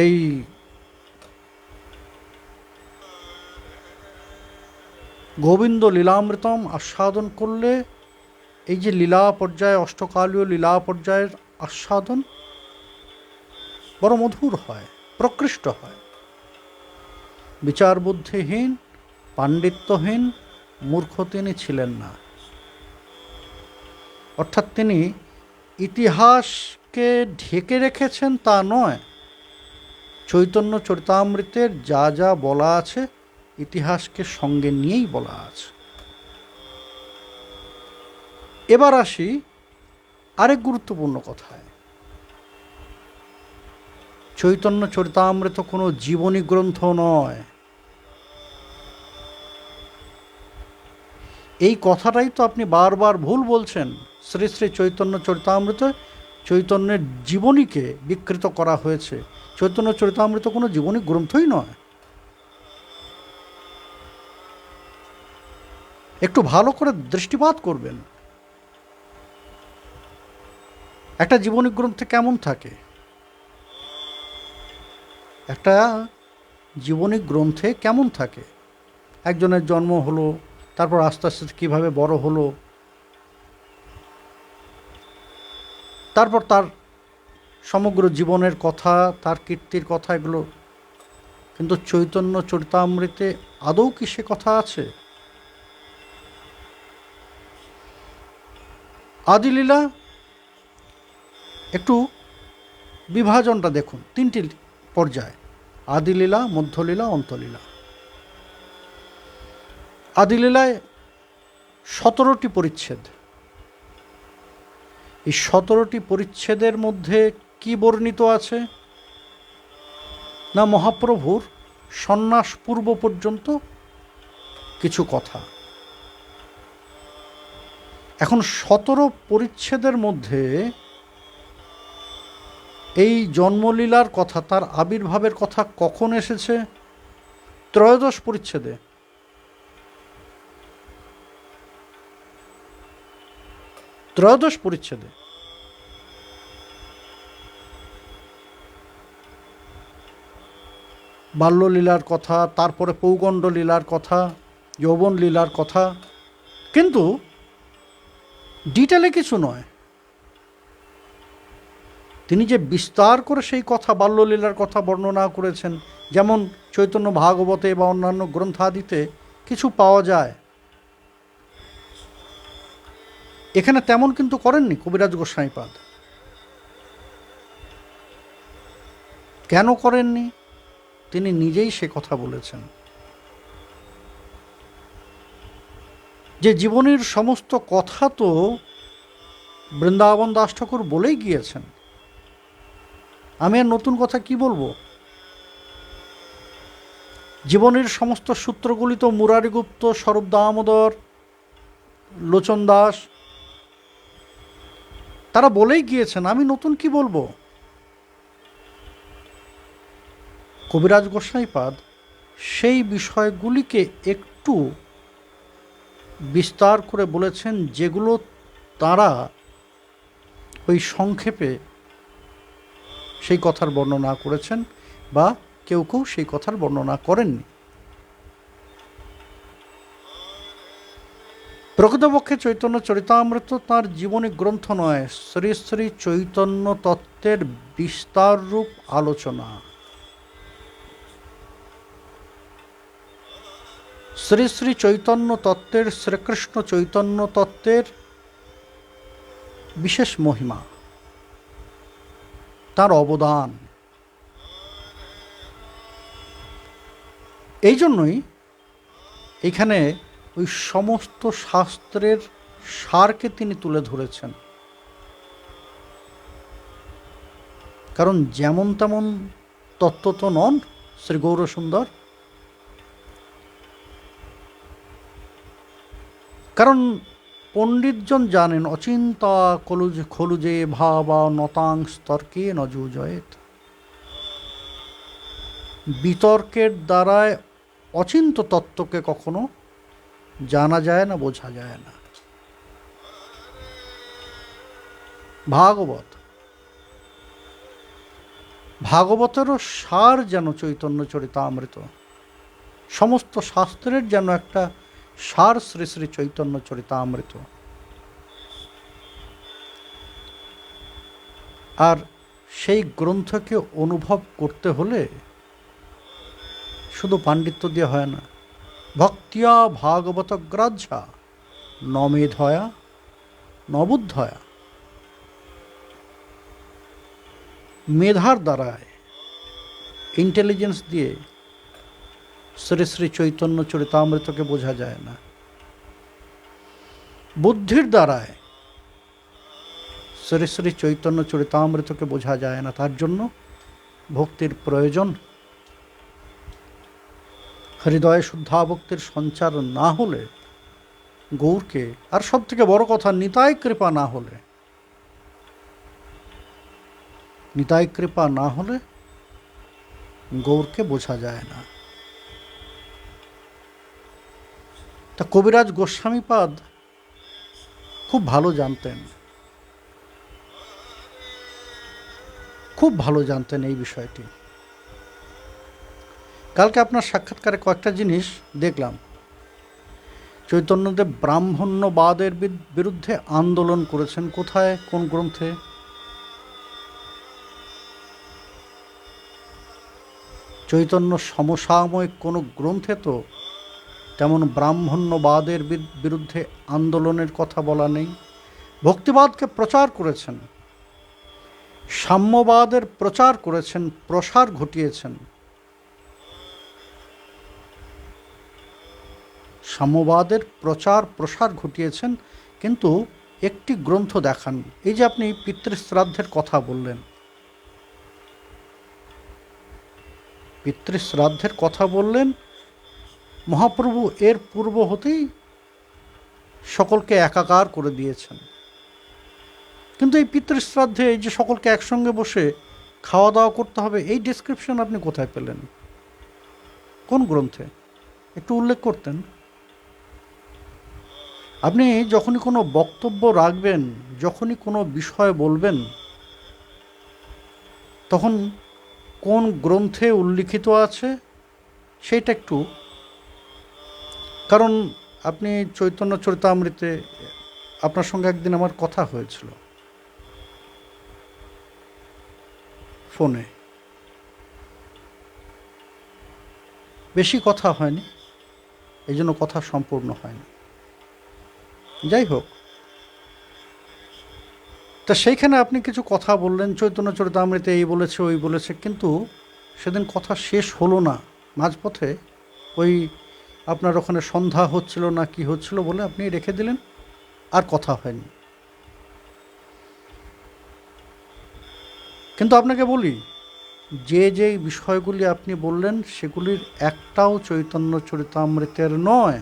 S1: এই গোবিন্দ লীলামৃতম আস্বাদন করলে এই যে লীলা পর্যায়ে, অষ্টকালীয় লীলা পর্যায়ের আস্বাদন বড় মধুর হয়, প্রকৃষ্ট হয়। বিচার বুদ্ধিহীন, পাণ্ডিত্যহীন, মূর্খ তিনি ছিলেন না। অর্থাৎ তিনি ইতিহাসকে ঢেকে রেখেছেন তা নয়, চৈতন্য চরিতামৃতের যা যা বলা আছে ইতিহাসকে সঙ্গে নিয়েই বলা আছে। এবার আসি আরেক গুরুত্বপূর্ণ কথায়। চৈতন্য চরিতামৃত কোনো জীবনী গ্রন্থ নয়। এই কথাটাই তো আপনি বারবার ভুল বলছেন। শ্রী শ্রী চৈতন্য চরিতামৃত চৈতন্যের জীবনীকে বিকৃত করা হয়েছে। চৈতন্য চরিতামৃত কোনো জীবনী গ্রন্থই নয়। একটু ভালো করে দৃষ্টিপাত করবেন। একটা জীবনী গ্রন্থে কেমন থাকে? একটা জীবনী গ্রন্থে কেমন থাকে? একজনের জন্ম হলো, তারপর আস্তে আস্তে কীভাবে বড় হলো, তারপর তার সমগ্র জীবনের কথা, তার কীর্তির কথা, এগুলো কিন্তু চৈতন্য চরিতামৃতে আদৌ কি সে কথা আছে? আদিলীলা একটু বিভাজনটা দেখুন, 3টি পর্যায়: আদিলীলা, মধ্যলীলা, অন্তলীলা। আদিলীলায় 17টি পরিচ্ছেদ। এই 17টি পরিচ্ছেদের মধ্যে কি বর্ণিত আছে? না, মহাপ্রভুর সন্ন্যাস পূর্ব পর্যন্ত কিছু কথা। এখন 17 পরিচ্ছেদের মধ্যে এই জন্মলীলার কথা, তার আবির্ভাবের কথা কখন এসেছে? ত্রয়োদশ পরিচ্ছেদে। ত্রয়োদশ পরিচ্ছেদে বাল্যলীলার কথা, তারপরে পৌগণ্ড লীলার কথা, যৌবন লীলার কথা, কিন্তু ডিটেলে কিছু নয়। তিনি যে বিস্তার করে সেই কথা, বাল্যলীলার কথা বর্ণনা করেছেন, যেমন চৈতন্য ভাগবতে বা অন্যান্য গ্রন্থাদিতে কিছু পাওয়া যায়, এখানে তেমন কিন্তু করেননি কবিরাজ গোস্বামীপাদ। কেন করেননি? তিনি নিজেই সে কথা বলেছেন যে জীবনের সমস্ত কথা তো বৃন্দাবন দাস ঠাকুর বলেই গিয়েছেন, আমি আর নতুন কথা কি বলবো? জীবনের সমস্ত সূত্রগুলি তো মুরারিগুপ্ত, স্বরূপ দামোদর, লোচন দাস তারা বলেই গিয়েছেন, আমি নতুন কি বলবো? কবিরাজ গোস্বামীপাদ সেই বিষয়গুলিকে একটু বিস্তার করে বলেছেন, যেগুলো তারা ওই সংক্ষেপে সেই কথার বর্ণনা করেছেন, বা কেউ কেউ সেই কথার বর্ণনা করেননি। প্রকৃতপক্ষে চৈতন্য চরিতামৃত তাঁর জীবনী গ্রন্থ নয়, শ্রী শ্রী চৈতন্য তত্ত্বের বিস্তার রূপ আলোচনা। শ্রী শ্রী চৈতন্য তত্ত্বের, শ্রীকৃষ্ণ চৈতন্য তত্ত্বের বিশেষ মহিমা, তার অবদান। এই জন্যই এখানে ওই সমস্ত শাস্ত্রের সারকে তিনি তুলে ধরেছেন। কারণ যেমন তেমন তত্ত্ব তো নন শ্রী গৌরসুন্দর। কারণ পণ্ডিতজন জানেন, অচিন্তা খলুজে ভাবা নতাংশ তর্কে নজুজয়েত। বিতর্কের দ্বারায় অচিন্ত তত্ত্বকে কখনো জানা যায় না, বোঝা যায় না। ভাগবতেরও সার যেন চৈতন্য চরিতামৃত, সমস্ত শাস্ত্রের যেন একটা সার শ্রী শ্রী চৈতন্য চরিতামৃত। আর সেই গ্রন্থকে অনুভব করতে হলে শুধু পাণ্ডিত্য দিয়ে হয় না। ভক্তিয়া ভাগবত গ্রাহ্যা ন মেধয়া ন বুদ্ধয়া। মেধার দ্বারায়, ইন্টেলিজেন্স দিয়ে শ্রী শ্রী চৈতন্য চরিতামৃতকে বোঝা যায় না। বুদ্ধির দ্বারায় শ্রী শ্রী চৈতন্য চরিতামৃতকে বোঝা যায় না। তার জন্য ভক্তির প্রয়োজন। হৃদয়ে শুদ্ধাভক্তির সঞ্চার না হলে গৌরকে, আর সব থেকে বড় কথা, নিতাই কৃপা না হলে, নিতাই কৃপা না হলে গৌরকে বোঝা যায় না। তা কবিরাজ গোস্বামীপাদ খুব ভালো জানতেন, খুব ভালো জানতেন এই বিষয়টি। কালকে আপনার সাক্ষাৎকারে কয়েকটা জিনিস দেখলাম। চৈতন্যদেব ব্রাহ্মণ্যবাদের বিরুদ্ধে আন্দোলন করেছেন। কোথায়, কোন গ্রন্থে? চৈতন্য সমসাময়িক কোনো গ্রন্থে তো তেমন ব্রাহ্মণ্যবাদের বিরুদ্ধে আন্দোলনের কথা বলা নেই। ভক্তিবাদকে প্রচার করেছেন, সাম্যবাদের প্রচার করেছেন, প্রসার ঘটিয়েছেন। সাম্যবাদের প্রচার প্রসার ঘটিয়েছেন, কিন্তু একটি গ্রন্থ দেখান। এই যে আপনি পিতৃশ্রাদ্ধের কথা বললেন, পিতৃশ্রাদ্ধের কথা বললেন, মহাপ্রভু এর পূর্ব হতেই সকলকে একাকার করে দিয়েছেন। কিন্তু এই পিতৃশ্রাদ্ধে এই যে সকলকে একসঙ্গে বসে খাওয়া দাওয়া করতে হবে, এই ডেসক্রিপশন আপনি কোথায় পেলেন? কোন গ্রন্থে? একটু উল্লেখ করতেন। আপনি যখনই কোনো বক্তব্য রাখবেন, যখনই কোনো বিষয় বলবেন, তখন কোন গ্রন্থে উল্লিখিত আছে সেইটা একটু, কারণ আপনি চৈতন্য চরিতামৃতে আপনার সঙ্গে একদিন আমার কথা হয়েছিল ফোনে, বেশি কথা হয়নি, এই জন্য কথা সম্পূর্ণ হয়নি। যাই হোক, তা সেইখানে আপনি কিছু কথা বললেন, চৈতন্য চরিতামৃতে এই বলেছে ওই বলেছে, কিন্তু সেদিন কথা শেষ হলো না। মাঝপথে ওই আপনার ওখানে সন্ধ্যা হচ্ছিল না কি হচ্ছিল বলে আপনি রেখে দিলেন, আর কথা হয়নি। কিন্তু আপনাকে বলি, যে যে বিষয়গুলি আপনি বললেন সেগুলির একটাও চৈতন্য চরিতামৃতের নয়।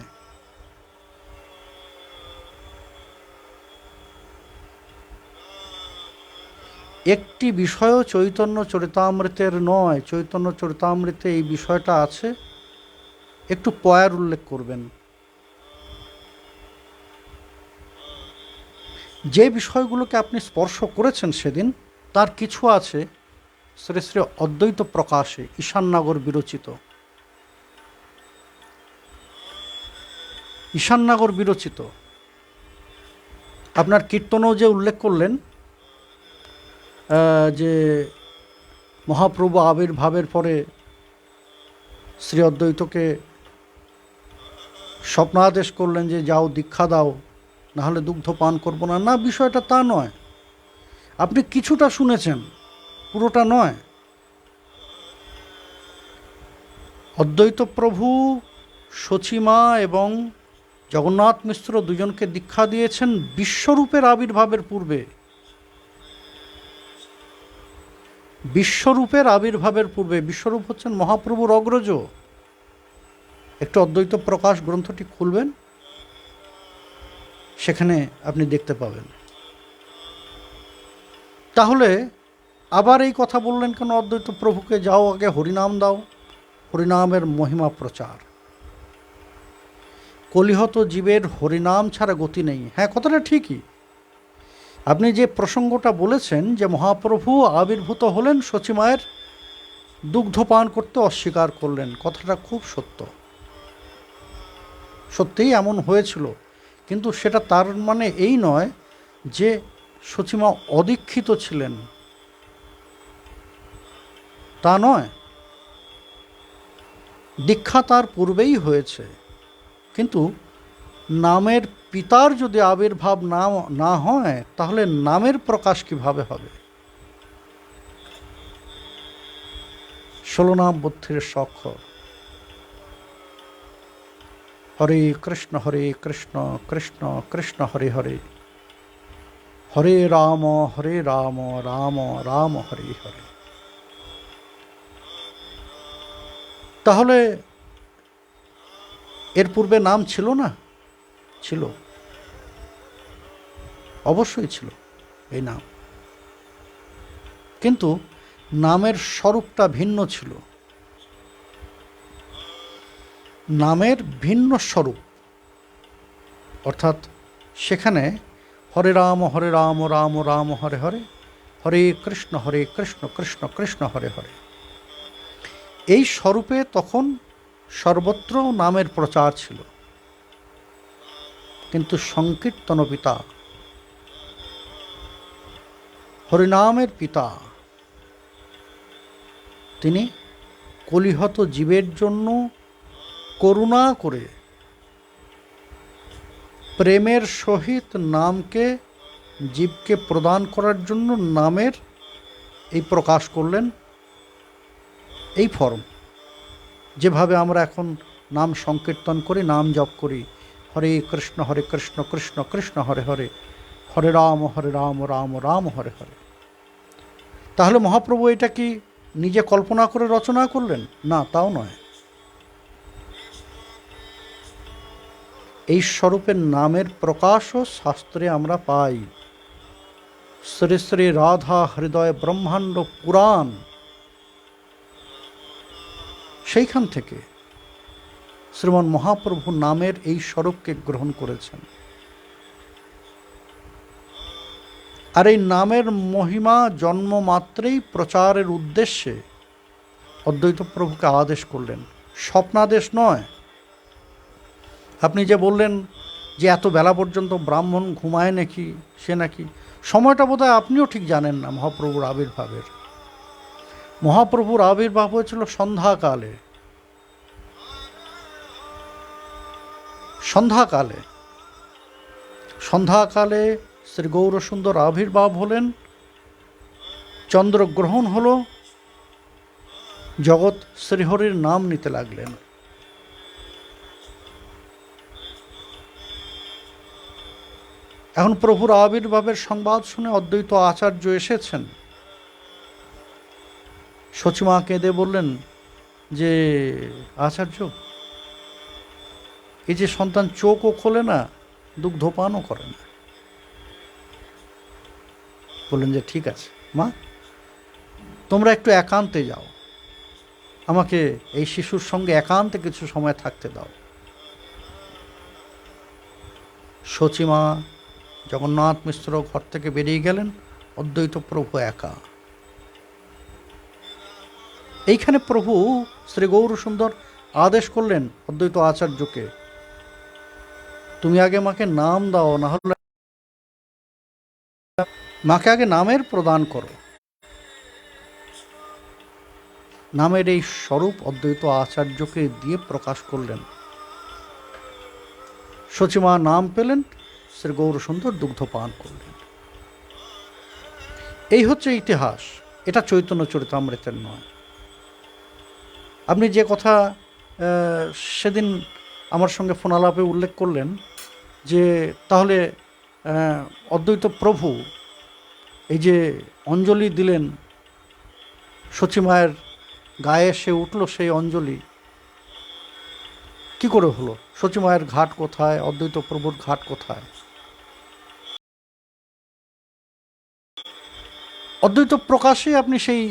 S1: একটি বিষয়ও চৈতন্য চরিতামৃতের নয়। চৈতন্য চরিতামৃতে এই বিষয়টা আছে, একটু পয়ার উল্লেখ করবেন। যে বিষয়গুলোকে আপনি স্পর্শ করেছেন সেদিন, তার কিছু আছে শ্রী শ্রী অদ্বৈত প্রকাশে, ঈশাননগর বিরচিত। ঈশাননগর বিরচিত আপনার কীর্তনেও যে উল্লেখ করলেন যে মহাপ্রভু আবির্ভাবের পরে শ্রী অদ্বৈতকে স্বপ্নাদেশ করলেন যে যাও দীক্ষা দাও, নাহলে দুগ্ধ পান করবো না। না, বিষয়টা তা নয়। আপনি কিছুটা শুনেছেন, পুরোটা নয়। অদ্বৈত প্রভু সচিমা এবং জগন্নাথ মিশ্র দুজনকে দীক্ষা দিয়েছেন বিশ্বরূপের আবির্ভাবের পূর্বে। বিশ্বরূপের আবির্ভাবের পূর্বে। বিশ্বরূপ হচ্ছেন মহাপ্রভুর অগ্রজ। একটু অদ্বৈত প্রকাশ গ্রন্থটি খুলবেন, সেখানে আপনি দেখতে পাবেন। তাহলে আবার এই কথা বললেন কেন অদ্বৈত প্রভুকে? যাও আগে হরিনাম দাও, হরিনামের মহিমা প্রচার। কলিহত জীবের হরিনাম ছাড়া গতি নেই। হ্যাঁ, কথাটা ঠিকই। আপনি যে প্রসঙ্গটা বলেছেন যে মহাপ্রভু আবির্ভূত হলেন, সচিমায়ের দুগ্ধ পান করতে অস্বীকার করলেন, কথাটা খুব সত্য। সত্যিই এমন হয়েছিল, কিন্তু সেটা তার মানে এই নয় যে সচিমা অদীক্ষিত ছিলেন, তা নয়। দীক্ষা তার পূর্বেই হয়েছে, কিন্তু নামের পিতার যদি আবির্ভাব না হয়, তাহলে নামের প্রকাশ কিভাবে হবে? 16 নাম 32 অক্ষর। হরে কৃষ্ণ কৃষ্ণ কৃষ্ণ হরে হরে, হরে রাম রাম রাম হরে হরে। তাহলে এর পূর্বে নাম ছিল না? ছিল, অবশ্যই ছিল এই নাম, কিন্তু নামের স্বরূপটা ভিন্ন ছিল। নামের ভিন্ন স্বরূপ, অর্থাৎ সেখানে হরে রাম রাম রাম হরে হরে, হরে কৃষ্ণ কৃষ্ণ কৃষ্ণ হরে হরে, এই স্বরূপে তখন সর্বত্র নামের প্রচার ছিল। কিন্তু সংকীর্তন পিতা, হরিনামের পিতা, তিনি কলিহত জীবের জন্য করুণা করে প্রেমের সহিত নামকে জীবকে প্রদান করার জন্য নামের এই প্রকাশ করলেন এই ফর্ম। যেভাবে আমরা এখন নাম সংকীর্তন করি, নাম জপ করি, হরে কৃষ্ণ কৃষ্ণ কৃষ্ণ হরে হরে, হরে রাম রাম রাম হরে হরে। তাহলে মহাপ্রভু এটা কি নিজে কল্পনা করে রচনা করলেন? না, তাও নয়। এই স্বরূপের নামের প্রকাশও শাস্ত্রে আমরা পাই। শ্রী শ্রী রাধা হৃদয় ব্রহ্মাণ্ড পুরাণ, সেইখান থেকে শ্রীমন মহাপ্রভু নামের এই স্বরূপকে গ্রহণ করেছেন। আর এই নামের মহিমা জন্মমাত্রেই প্রচারের উদ্দেশ্যে অদ্বৈত প্রভুকে আদেশ করলেন, স্বপ্নাদেশ নয়। আপনি যে বললেন যে এত বেলা পর্যন্ত ব্রাহ্মণ ঘুমায় নাকি, সে নাকি সময়টা বোধহয় আপনিও ঠিক জানেন না মহাপ্রভুর আবির্ভাবের। মহাপ্রভুর আবির্ভাব হয়েছিল সন্ধ্যাকালে। সন্ধ্যাকালে শ্রী গৌরসুন্দর আবির্ভাব হলেন, চন্দ্রগ্রহণ হল, জগৎ শ্রীহরির নাম নিতে লাগলেন। এখন প্রভুর আবির্ভাবের সংবাদ শুনে অদ্বৈত আচার্য এসেছেন। সচিমা কেঁদে বললেন যে আচার্য, এই যে সন্তান চোখও খোলে না, দুগ্ধপানও করে না। বললেন যে ঠিক আছে মা, তোমরা একটু একান্তে যাও, আমাকে এই শিশুর সঙ্গে একান্তে কিছু সময় থাকতে দাও। সচিমা জগন্নাথ মিশ্র ঘর থেকে বেরিয়ে গেলেন, অদ্বৈত প্রভু একা। এইখানে প্রভু শ্রী গৌরসুন্দর আদেশ করলেন অদ্বৈত আচার্যকে, তুমি আগে মাকে নাম দাও, না হলে মাকে আগে নামের প্রদান করো। নামের এই স্বরূপ অদ্বৈত আচার্যকে দিয়ে প্রকাশ করলেন। সচিমা নাম পেলেন, শ্রী গৌরসুন্দর দুগ্ধ পান করলেন। এই হচ্ছে ইতিহাস, এটা চৈতন্য চরিতামৃতের নয়। আপনি যে কথা সেদিন আমার সঙ্গে ফোনালাপে উল্লেখ করলেন যে তাহলে অদ্বৈত প্রভু এই যে অঞ্জলি দিলেন, সচিমায়ের গায়ে এসে উঠল সেই অঞ্জলি, কি করে হলো? সচিমায়ের ঘাট কোথায়, অদ্বৈত প্রভুর ঘাট কোথায়? অদ্বৈত প্রকাশে আপনি সেই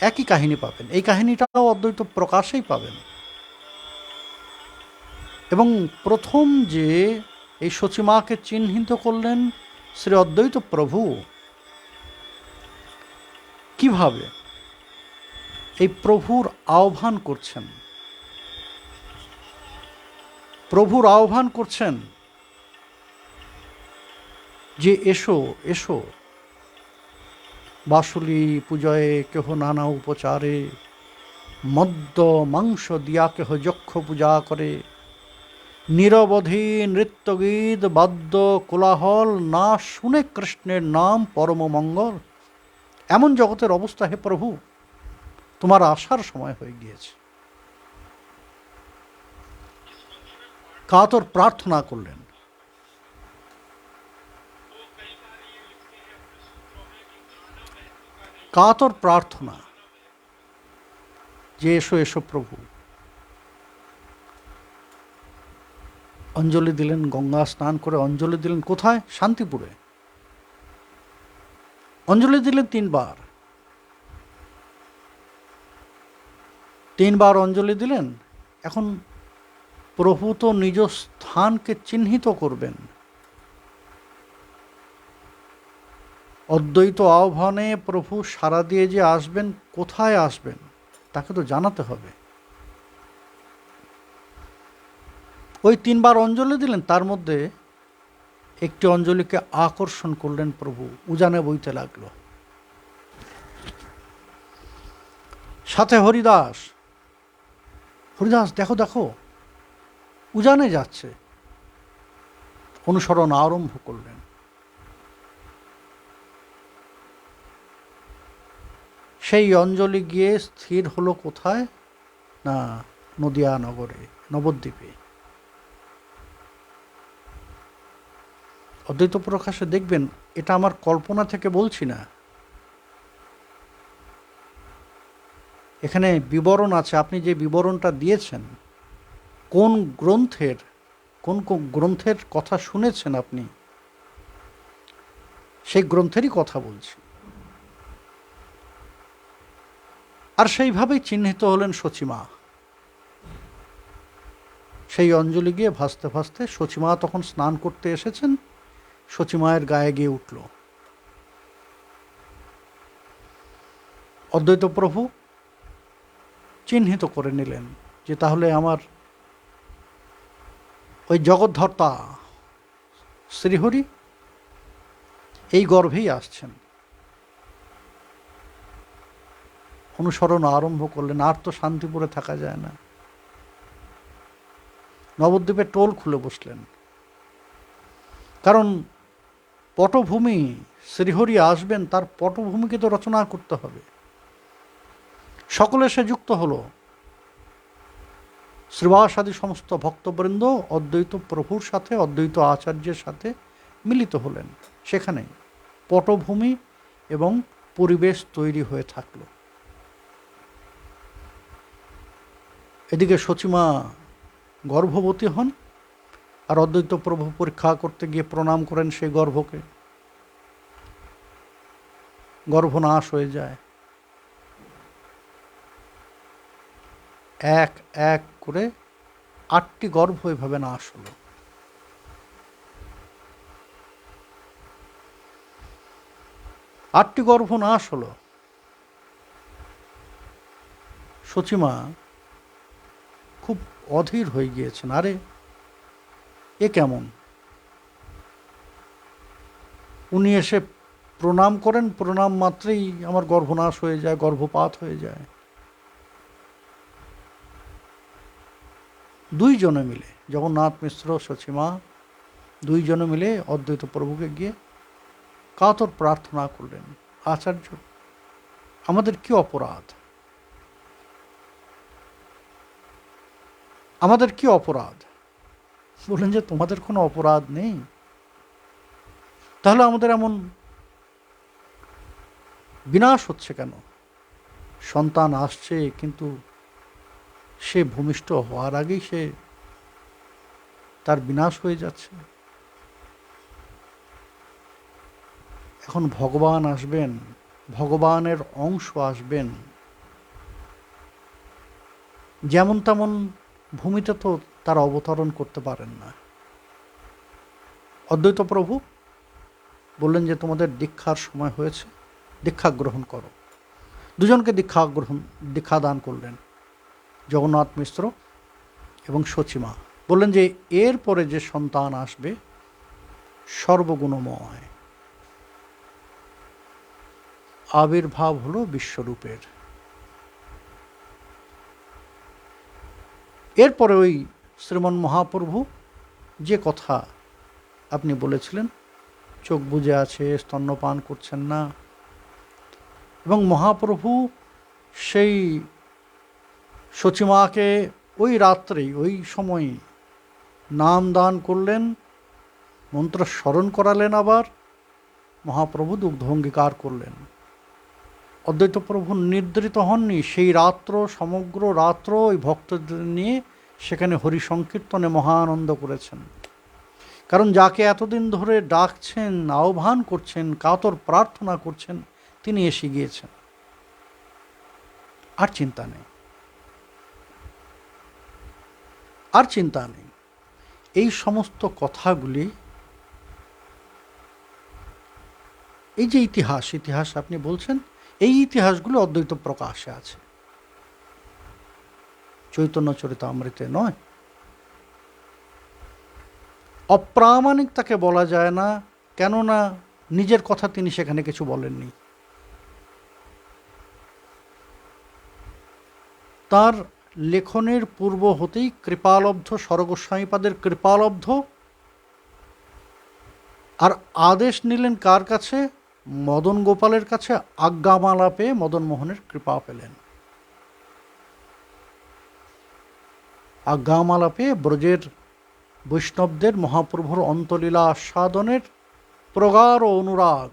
S1: একই কাহিনী পাবেন। এই কাহিনীটাও অদ্বৈত প্রকাশেই পাবেন। এবং প্রথম যে এই সচিমাকে চিহ্নিত করলেন শ্রী অদ্বৈত প্রভু, কিভাবে এই প্রভুর আহ্বান করছেন, প্রভুর আহ্বান করছেন যে এসো এসো, বাসুলি পূজয়ে কেহ নানা উপচারে, মদ্য মাংস দিয়া কেহ যক্ষ পূজা করে, নিরবধি নৃত্যগীত বাদ্য কোলাহল, না শুনে কৃষ্ণের নাম পরম মঙ্গল। এমন জগতের অবস্থা, হে প্রভু, তোমার আসার সময় হয়ে গিয়েছে। কাতর প্রার্থনা করলেন। কাতর প্রার্থনা যে এসো এসো প্রভু। অঞ্জলি দিলেন, গঙ্গা স্নান করে অঞ্জলি দিলেন। কোথায়? শান্তিপুরে। অঞ্জলি দিলেন 3 বার। 3 বার অঞ্জলি দিলেন। এখন প্রভু তো নিজ স্থানকে চিহ্নিত করবেন। অদ্বৈত আহ্বানে প্রভু সাড়া দিয়ে যে আসবেন, কোথায় আসবেন তাকে তো জানাতে হবে। ওই 3 বার অঞ্জলি দিলেন, তার মধ্যে একটি অঞ্জলিকে আকর্ষণ করলেন প্রভু, উজানে বইতে লাগলো। সাথে হরিদাস, হরিদাস দেখো দেখো, উজানে যাচ্ছে। অনুসরণ আরম্ভ করলেন। সেই অঞ্জলি গিয়ে স্থির হলো কোথায়? না, নদিয়া নগরে, নবদ্বীপে। অদ্বৈত প্রকাশে দেখবেন, এটা আমার কল্পনা থেকে বলছি না, এখানে বিবরণ আছে। আপনি যে বিবরণটা দিয়েছেন, কোন গ্রন্থের কোন কোন গ্রন্থের কথা শুনেছেন আপনি, সেই গ্রন্থেরই কথা বলছি। আর সেইভাবেই চিহ্নিত হলেন সচিমা। সেই অঞ্জলি গিয়ে ভাসতে ভাসতে সচিমা তখন স্নান করতে এসেছেন, সচিমায়ের গায়ে গিয়ে উঠল। অদ্বৈত প্রভু চিহ্নিত করে নিলেন যে তাহলে আমার ওই জগদ্ধর্তা শ্রীহরি এই গর্ভেই আসছেন। অনুসরণ আরম্ভ করলেন। আর তো শান্তিপুরে থাকা যায় না, নবদ্বীপে টোল খুলে বসলেন। কারণ পটভূমি, শ্রীহরি আসবেন, তার পটভূমিকে তো রচনা করতে হবে। সকলে সে যুক্ত হলো। শ্রীবাসাদি সমস্ত ভক্তবৃন্দ অদ্বৈত প্রভুর সাথে, অদ্বৈত আচার্যের সাথে মিলিত হলেন। সেখানে পটভূমি এবং পরিবেশ তৈরি হয়ে থাকল। এদিকে সচিমা গর্ভবতী হন, আর অদ্বৈত প্রভু পরীক্ষা করতে গিয়ে প্রণাম করেন সেই গর্ভকে। গর্ভনাশ হয়ে যায়। এক এক করে 8টি গর্ভ এভাবে নাশ হলো। আটটি গর্ভ নাশ হলো। সচিমা খুব অধীর হয়ে গিয়েছেন। আরে এ কেমন? উনি এসে প্রণাম করেন, প্রণাম মাত্রেই আমার গর্ভনাশ হয়ে যায়, গর্ভপাত হয়ে যায়। দুইজনে মিলে, জগন্নাথ মিশ্র, সচিমা, দুইজনে মিলে অদ্বৈত প্রভুকে গিয়ে কাতর প্রার্থনা করলেন, আচার্য আমাদের কি অপরাধ, আমাদের কি অপরাধ? বললেন যে তোমাদের কোনো অপরাধ নেই, তাহলে আমাদের এমন বিনাশ হচ্ছে কেন? সন্তান আসছে, কিন্তু সে ভূমিষ্ঠ হওয়ার আগেই সে তার বিনাশ হয়ে যাচ্ছে। এখন ভগবান আসবেন, ভগবানের অংশ আসবেন, যেমন তেমন ভূমিতে তো তারা অবতরণ করতে পারেন না। অদ্বৈত প্রভু বললেন যে তোমাদের দীক্ষার সময় হয়েছে, দীক্ষা গ্রহণ করো। দুজনকে দীক্ষা দান করলেন, জগন্নাথ মিশ্র এবং সচিমা। বললেন যে এরপরে যে সন্তান আসবে সর্বগুণময়, আবির্ভাব হলো বিশ্বরূপের। এরপরে ওই শ্রীমন মহাপ্রভু যে কথা আপনি বলেছিলেন, চোখ বুজে আছে, স্তন্যপান করছেন না, এবং মহাপ্রভু সেই সচিমাকে ওই রাত্রেই, ওই সময়ই নাম দান করলেন, মন্ত্র স্মরণ করালেন, আবার মহাপ্রভু দুগ্ধ অঙ্গীকার করলেন। অদ্বৈত প্রভু নির্ধারিত হননি, সেই রাত্র, সমগ্র রাত্র ওই ভক্তদের নিয়ে সেখানে হরি সংকীর্তনে মহানন্দ করেছেন। কারণ যাকে এতদিন ধরে ডাকছেন, আহ্বান করছেন, কাতর প্রার্থনা করছেন, তিনি এসে গিয়েছেন। আর চিন্তা নেই, আর চিন্তা নেই। এই সমস্ত কথাগুলি, এই যে ইতিহাস আপনি বলছেন, এই ইতিহাসগুলো অদ্বৈত প্রকাশে আছে, চৈতন্য চরিতামৃতে নয়। অপ্রামাণিক তাকে বলা যায় না, কেননা নিজের কথা তিনি সেখানে কিছু বলেননি। তার লেখনের পূর্ব হতেই কৃপালব্ধ, স্বরগোস্বামীপাদের কৃপালব্ধ, আর আদেশ নিলেন কার কাছে? মদন গোপালের কাছে আজ্ঞামালা পেয়ে মদনমোহনের কৃপা পেলেন। আজ্ঞামালা পেয়ে ব্রজের বৈষ্ণবদের মহাপ্রভুর অন্তলীলা আস্বাদনের প্রগাঢ় অনুরাগ,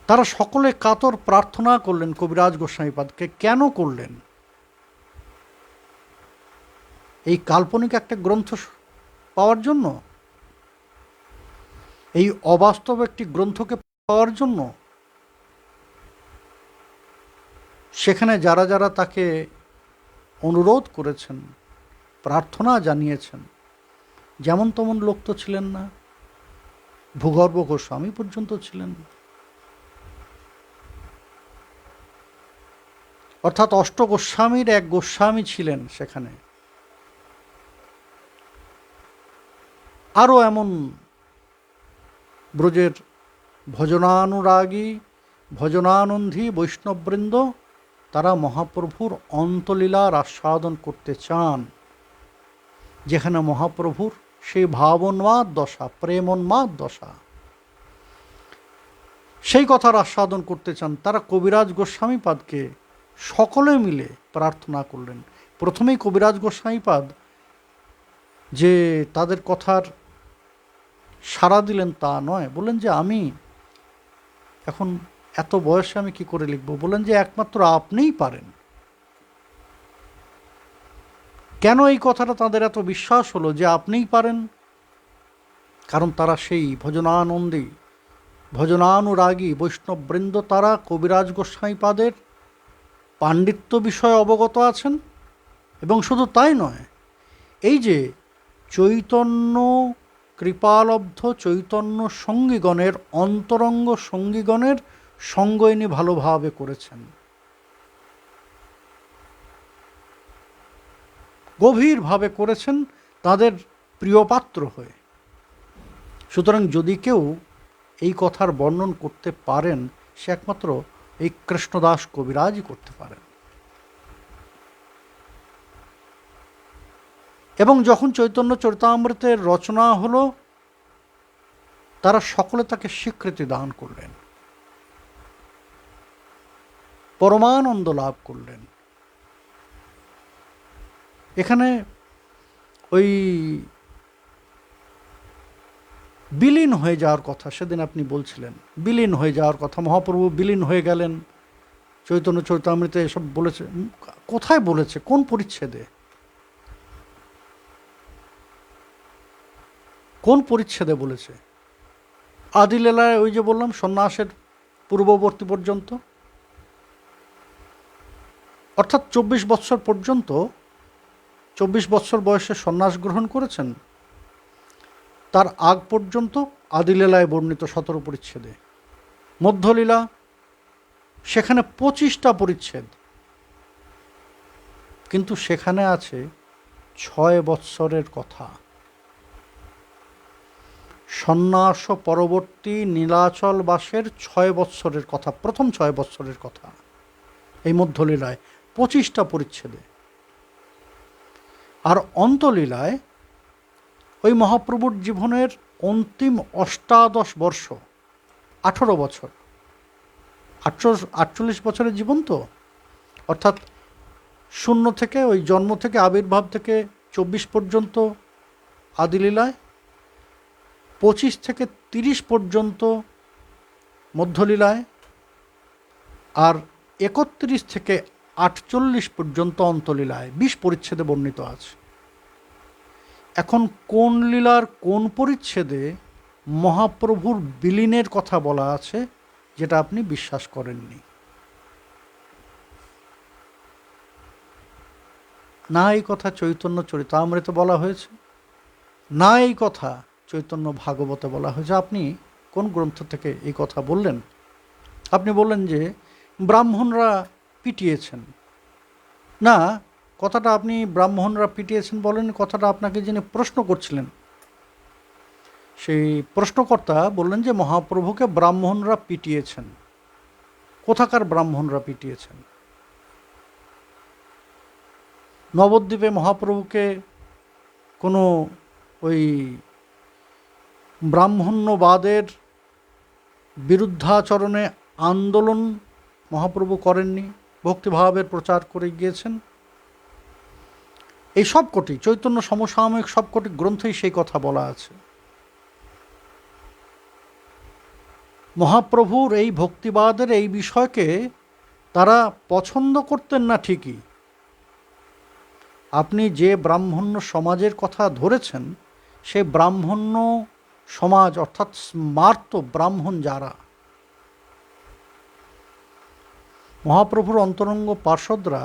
S1: তারা সকলে কাতর প্রার্থনা করলেন কবিরাজ গোস্বামীপাদকে। কেন করলেন? এই কাল্পনিক একটা গ্রন্থ পাওয়ার জন্য, এই অবাস্তব একটি গ্রন্থকে পাওয়ার জন্য। সেখানে যারা যারা তাকে অনুরোধ করেছেন, প্রার্থনা জানিয়েছেন, যেমন তেমন লোক তো ছিলেন না, ভূগর্ভ গোস্বামী পর্যন্ত ছিলেন। অর্থাৎ অষ্ট গোস্বামীর এক গোস্বামী ছিলেন সেখানে। আরও এমন ব্রজের ভজনানুরাগী, ভজনানন্দী বৈষ্ণববৃন্দ, তারা মহাপ্রভুর অন্তলীলার আস্বাদন করতে চান, যেখানে মহাপ্রভুর সেই ভাবোন্মাদ দশা, প্রেমোন্মাদ দশা, সেই কথার আস্বাদন করতে চান। তারা কবিরাজ গোস্বামীপাদকে সকলে মিলে প্রার্থনা করলেন। প্রথমেই কবিরাজ গোস্বামীপাদ যে তাদের কথার সাড়া দিলেন তা নয়, বললেন যে আমি এখন এত বয়সে আমি কি করে লিখব? বললেন যে একমাত্র আপনিই পারেন। কেন এই কথাটা তাদের এত বিশ্বাস হলো যে আপনিই পারেন? কারণ তারা সেই ভজনানন্দী, ভজনানুরাগী বৈষ্ণববৃন্দ, তারা কবিরাজ গোস্বামীপাদের পাণ্ডিত্য বিষয়ে অবগত আছেন। এবং শুধু তাই নয়, এই যে চৈতন্য কৃপালব্ধ চৈতন্য সঙ্গীগণের, অন্তরঙ্গ সঙ্গীগণের সঙ্গ ইনি ভালোভাবে করেছেন, গভীরভাবে করেছেন, তাদের প্রিয়পাত্র হয়ে। সুতরাং যদি কেউ এই কথার বর্ণন করতে পারেন, সে একমাত্র এই কৃষ্ণদাস কবিরাজই করতে পারেন। এবং যখন চৈতন্য চরিতামৃতের রচনা হলো, তারা সকলে তাকে স্বীকৃতি দান করলেন, পরমানন্দ লাভ করলেন। এখানে ওই বিলীন হয়ে যাওয়ার কথা, সেদিন আপনি বলছিলেন বিলীন হয়ে যাওয়ার কথা, মহাপ্রভু বিলীন হয়ে গেলেন, চৈতন্য চরিতামৃতে এসব বলেছে। কোথায় বলেছে? কোন পরিচ্ছেদে? কোন পরিচ্ছেদে বলেছে? আদিলীলায় ওই যে বললাম সন্ন্যাসের পূর্ববর্তী পর্যন্ত, অর্থাৎ 24 বৎসর পর্যন্ত, 24 বৎসর বয়সে সন্ন্যাস গ্রহণ করেছেন, তার আগ পর্যন্ত আদিলীলায় বর্ণিত 17 পরিচ্ছেদে। মধ্যলীলা, সেখানে 25টা পরিচ্ছেদ, কিন্তু সেখানে আছে 6 বৎসরের কথা। সন্ন্যাস পরবর্তী নীলাচল বাসের 6 বৎসরের কথা, প্রথম 6 বৎসরের কথা এই মধ্যলীলায় 25টা পরিচ্ছেদে। আর অন্তলীলায় ওই মহাপ্রভুর জীবনের অন্তিম 18 বর্ষ, 18 বছর, 48 বছরের জীবন তো, অর্থাৎ শূন্য থেকে, ওই জন্ম থেকে, আবির্ভাব থেকে 24 পর্যন্ত আদিলীলায়, 25 থেকে 30 পর্যন্ত মধ্যলীলায়, আর 31 থেকে 48 পর্যন্ত অন্তলীলায় 20 পরিচ্ছেদে বর্ণিত আছে। এখন কোন লীলার কোন পরিচ্ছেদে মহাপ্রভুর বিলীনের কথা বলা আছে, যেটা আপনি বিশ্বাস করেননি? না এই কথা চৈতন্য চরিতামৃতে বলা হয়েছে, না এই কথা চৈতন্য ভাগবতে বলা হয়েছে। আপনি কোন গ্রন্থ থেকে এই কথা বললেন? আপনি বললেন যে ব্রাহ্মণরা পিটিয়েছেন। না, কথাটা আপনি ব্রাহ্মণরা পিটিয়েছেন বলেন, কথাটা আপনাকে যিনি প্রশ্ন করছিলেন, সেই প্রশ্নকর্তা বললেন যে মহাপ্রভুকে ব্রাহ্মণরা পিটিয়েছেন। কোথাকার ব্রাহ্মণরা পিটিয়েছেন? নবদ্বীপে মহাপ্রভুকে কোনো ওই ব্রাহ্মণ্যবাদের বিরুদ্ধাচরণে আন্দোলন মহাপ্রভু করেননি, ভক্তিভাবের প্রচার করে গিয়েছেন। এই সবকটি চৈতন্য সমসাময়িক সবকটি গ্রন্থেই সেই কথা বলা আছে। মহাপ্রভুর এই ভক্তিবাদের এই বিষয়কে তারা পছন্দ করতেন না ঠিকই। আপনি যে ব্রাহ্মণ্য সমাজের কথা ধরেছেন, সে ব্রাহ্মণ্য সমাজ অর্থাৎ স্মার্ত ব্রাহ্মণ যারা, মহাপ্রভুর অন্তরঙ্গ পার্ষদরা,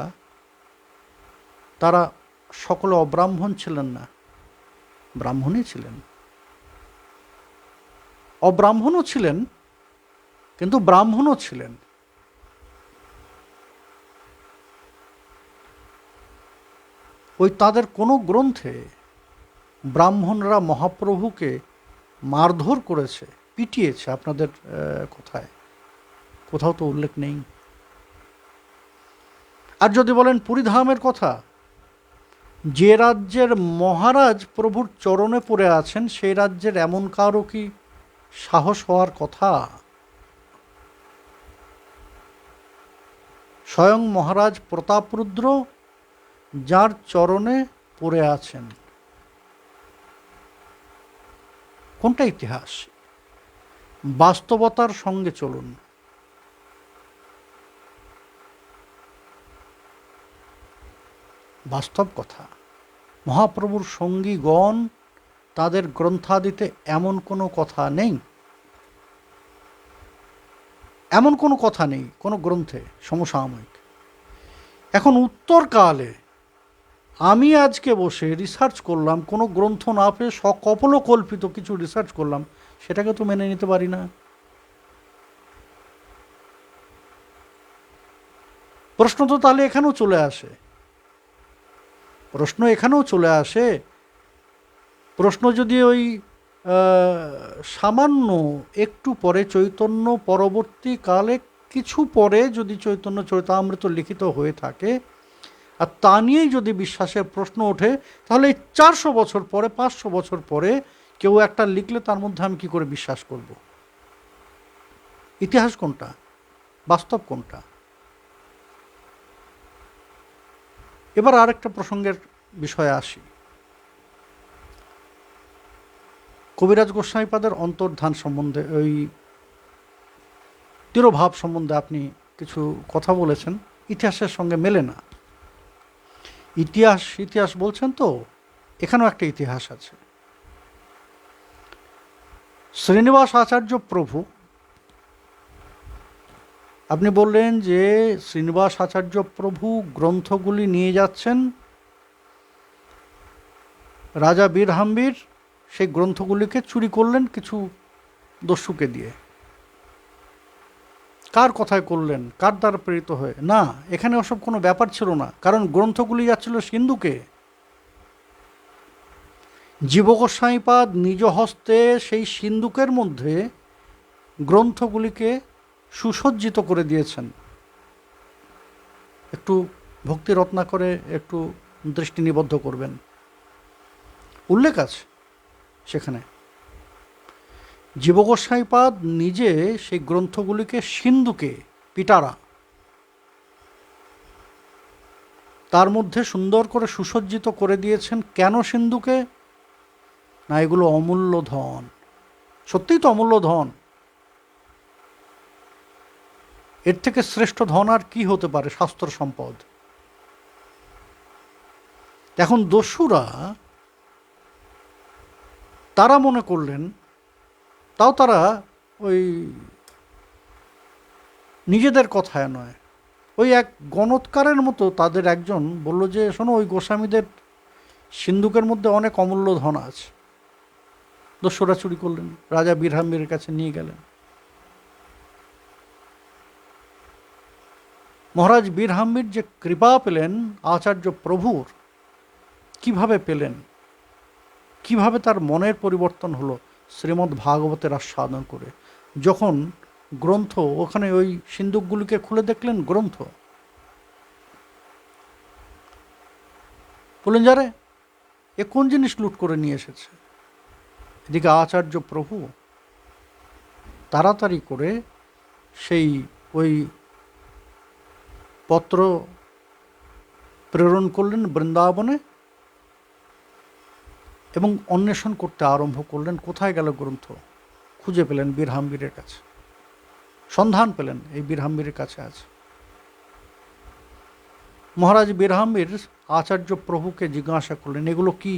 S1: তারা সকলে অব্রাহ্মণ ছিলেন না, ব্রাহ্মণই ছিলেন। অব্রাহ্মণও ছিলেন, কিন্তু ব্রাহ্মণও ছিলেন। ওই তাদের কোনো গ্রন্থে ব্রাহ্মণরা মহাপ্রভুকে মারধর করেছে, পিটিয়েছে আপনাদের কোথায়? কোথাও তো উল্লেখ নেই। আর যদি বলেন পুরীধামের কথা, যে রাজ্যের মহারাজ প্রভুর চরণে পড়ে আছেন, সেই রাজ্যের এমন কারও কি সাহস হওয়ার কথা? স্বয়ং মহারাজ প্রতাপরুদ্র যার চরণে পড়ে আছেন। কোনটা ইতিহাস? বাস্তবতার সঙ্গে চলুন। বাস্তব কথা। মহাপ্রভুর সঙ্গীগণ তাদের গ্রন্থাদিতে এমন কোনো কথা নেই, এমন কোনো কথা নেই কোনো গ্রন্থে সমসাময়িক। এখন উত্তরকালে আমি আজকে বসে রিসার্চ করলাম, কোনো গ্রন্থ না পেয়ে সকল্পনা কিছু রিসার্চ করলাম, সেটাকে তো মেনে নিতে পারি না। প্রশ্ন তো তাহলে এখানেও চলে আসে, প্রশ্ন যদি ওই সামান্য একটু পরে চৈতন্য পরবর্তীকালে কিছু পরে যদি চৈতন্য চরিতামৃত লিখিত হয়ে থাকে আর তা নিয়েই যদি বিশ্বাসের প্রশ্ন ওঠে, তাহলে এই 400 বছর পরে 500 বছর পরে কেউ একটা লিখলে তার মধ্যে আমি কী করে বিশ্বাস করব? ইতিহাস কোনটা, বাস্তব কোনটা? এবার আরেকটা প্রসঙ্গের বিষয়ে আসি। কবিরাজ গোস্বামীপাদের অন্তর্ধান সম্বন্ধে, ওই তিরোভাব সম্বন্ধে আপনি কিছু কথা বলেছেন, ইতিহাসের সঙ্গে মেলে না। ইতিহাস বলছেন তো, এখানেও একটা ইতিহাস আছে। শ্রীনিবাস আচার্য প্রভু, আপনি বললেন যে শ্রীনিবাস আচার্য প্রভু গ্রন্থগুলি নিয়ে যাচ্ছেন, রাজা বীরহাম্বির সেই গ্রন্থগুলিকে চুরি করলেন কিছু দস্যুকে দিয়ে। কার কথায় করলেন, কার দ্বারা প্রেরিত হয়ে? না, এখানে ওসব কোনো ব্যাপার ছিল না, কারণ গ্রন্থগুলি যাচ্ছিল সিন্ধুকে। জীবগোস্বামীপাদ নিজ হস্তে সেই সিন্ধুকের মধ্যে গ্রন্থগুলিকে সুসজ্জিত করে দিয়েছেন। একটু ভক্তি রত্নাকরে একটু দৃষ্টি নিবদ্ধ করবেন, উল্লেখ আছে সেখানে। জীবগোস্বামীপাদ নিজে সেই গ্রন্থগুলিকে সিন্ধুকে, পিটারা, তার মধ্যে সুন্দর করে সুসজ্জিত করে দিয়েছেন। কেন সিন্ধুকে? না, এগুলো অমূল্য ধন। সত্যিই তো অমূল্য ধন। এর থেকে শ্রেষ্ঠ ধন আর কি হতে পারে? শাস্ত্র সম্পদ। এখন দস্যুরা তারা মনে করলেন, তাও তারা ওই নিজেদের কথায় নয়, ওই এক গণৎকারের মতো তাদের একজন বলল যে শোনো, ওই গোস্বামীদের সিন্ধুকের মধ্যে অনেক অমূল্য ধন আছে। দস্যুরা চুরি করলেন, রাজা বীরহাম্বির কাছে নিয়ে গেলেন। মহারাজ বীরহাম্বির যে কৃপা পেলেন আচার্য প্রভুর, কিভাবে পেলেন, কিভাবে তার মনের পরিবর্তন হলো শ্রীমদ্ ভাগবতের আস্বাদন করে, যখন গ্রন্থ, ওখানে ওই সিন্দুকগুলিকে খুলে দেখলেন গ্রন্থ। বললেন, যারে এ কোন জিনিস লুট করে নিয়ে এসেছে? এদিকে আচার্য প্রভু তাড়াতাড়ি করে সেই ওই পত্র প্রেরণ করলেন বৃন্দাবনে এবং অন্বেষণ করতে আরম্ভ করলেন। কোথায় গেল গ্রন্থ? খুঁজে পেলেন বীরহাম্বীরের কাছে, সন্ধান পেলেন এই বীরহাম্বীরের কাছে আছে। মহারাজ বীরহাম্বীর আচার্য প্রভুকে জিজ্ঞাসা করলেন, এগুলো কি?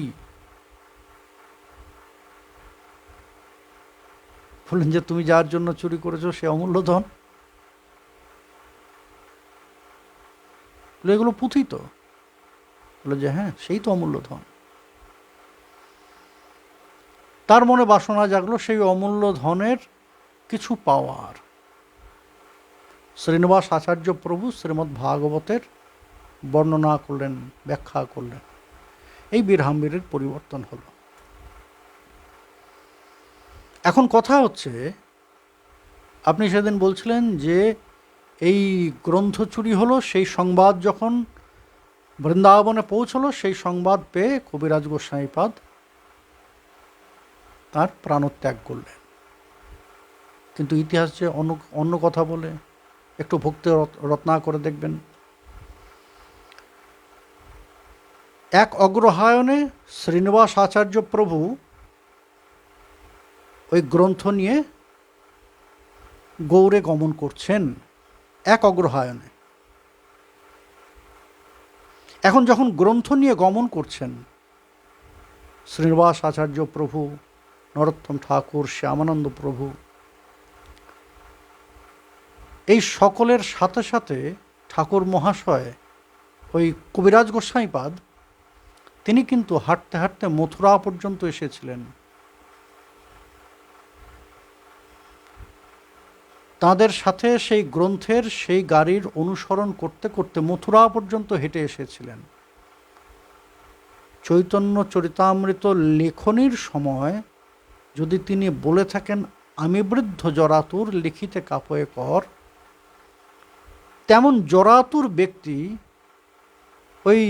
S1: বললেন যে, তুমি যার জন্য চুরি করেছো সে অমূল্য ধন। এগুলো পুঁথি তো? বলে যে, হ্যাঁ, সেই তো অমূল্য ধন। তার মনে বাসনা জাগলো সেই অমূল্য ধনের কিছু পাওয়ার। শ্রীনিবাস আচার্য প্রভু শ্রীমদ্ ভাগবতের বর্ণনা করলেন, ব্যাখ্যা করলেন। এই বীরহাম্বীরের পরিবর্তন হলো। এখন কথা হচ্ছে, আপনি সেদিন বলছিলেন যে এই গ্রন্থ চুরি হলো, সেই সংবাদ যখন বৃন্দাবনে পৌঁছলো, সেই সংবাদ পেয়ে কবিরাজ গোস্বামীপাদ তার প্রাণত্যাগ করলেন। কিন্তু ইতিহাস যে অন্য কথা বলে, একটু ভক্তি রত্না করে দেখবেন। এক অগ্রহায়ণে শ্রীনিবাস আচার্য প্রভু ওই গ্রন্থ নিয়ে গৌড়ে গমন করছেন, এক অগ্রহায়ণে। এখন যখন গ্রন্থ নিয়ে গমন করছেন শ্রীনিবাস আচার্য প্রভু, নরোত্তম ঠাকুর, শ্যামানন্দ প্রভু, এই সকলের সাথে সাথে ঠাকুর মহাশয় ওই কবিরাজ গোস্বামীপাদ তিনি কিন্তু হাঁটতে হাঁটতে মথুরা পর্যন্ত এসেছিলেন। তাদের সাথে সেই গ্রন্থের সেই গাড়ির অনুসরণ করতে করতে মথুরা পর্যন্ত হেঁটে এসেছিলেন। চৈতন্য চরিতামৃত লেখনির সময় যদি তিনি বলে থাকেন, আমি বৃদ্ধ জরাতুর লিখিতে কাপয়ে কর, তেমন জরাতুর ব্যক্তি ওই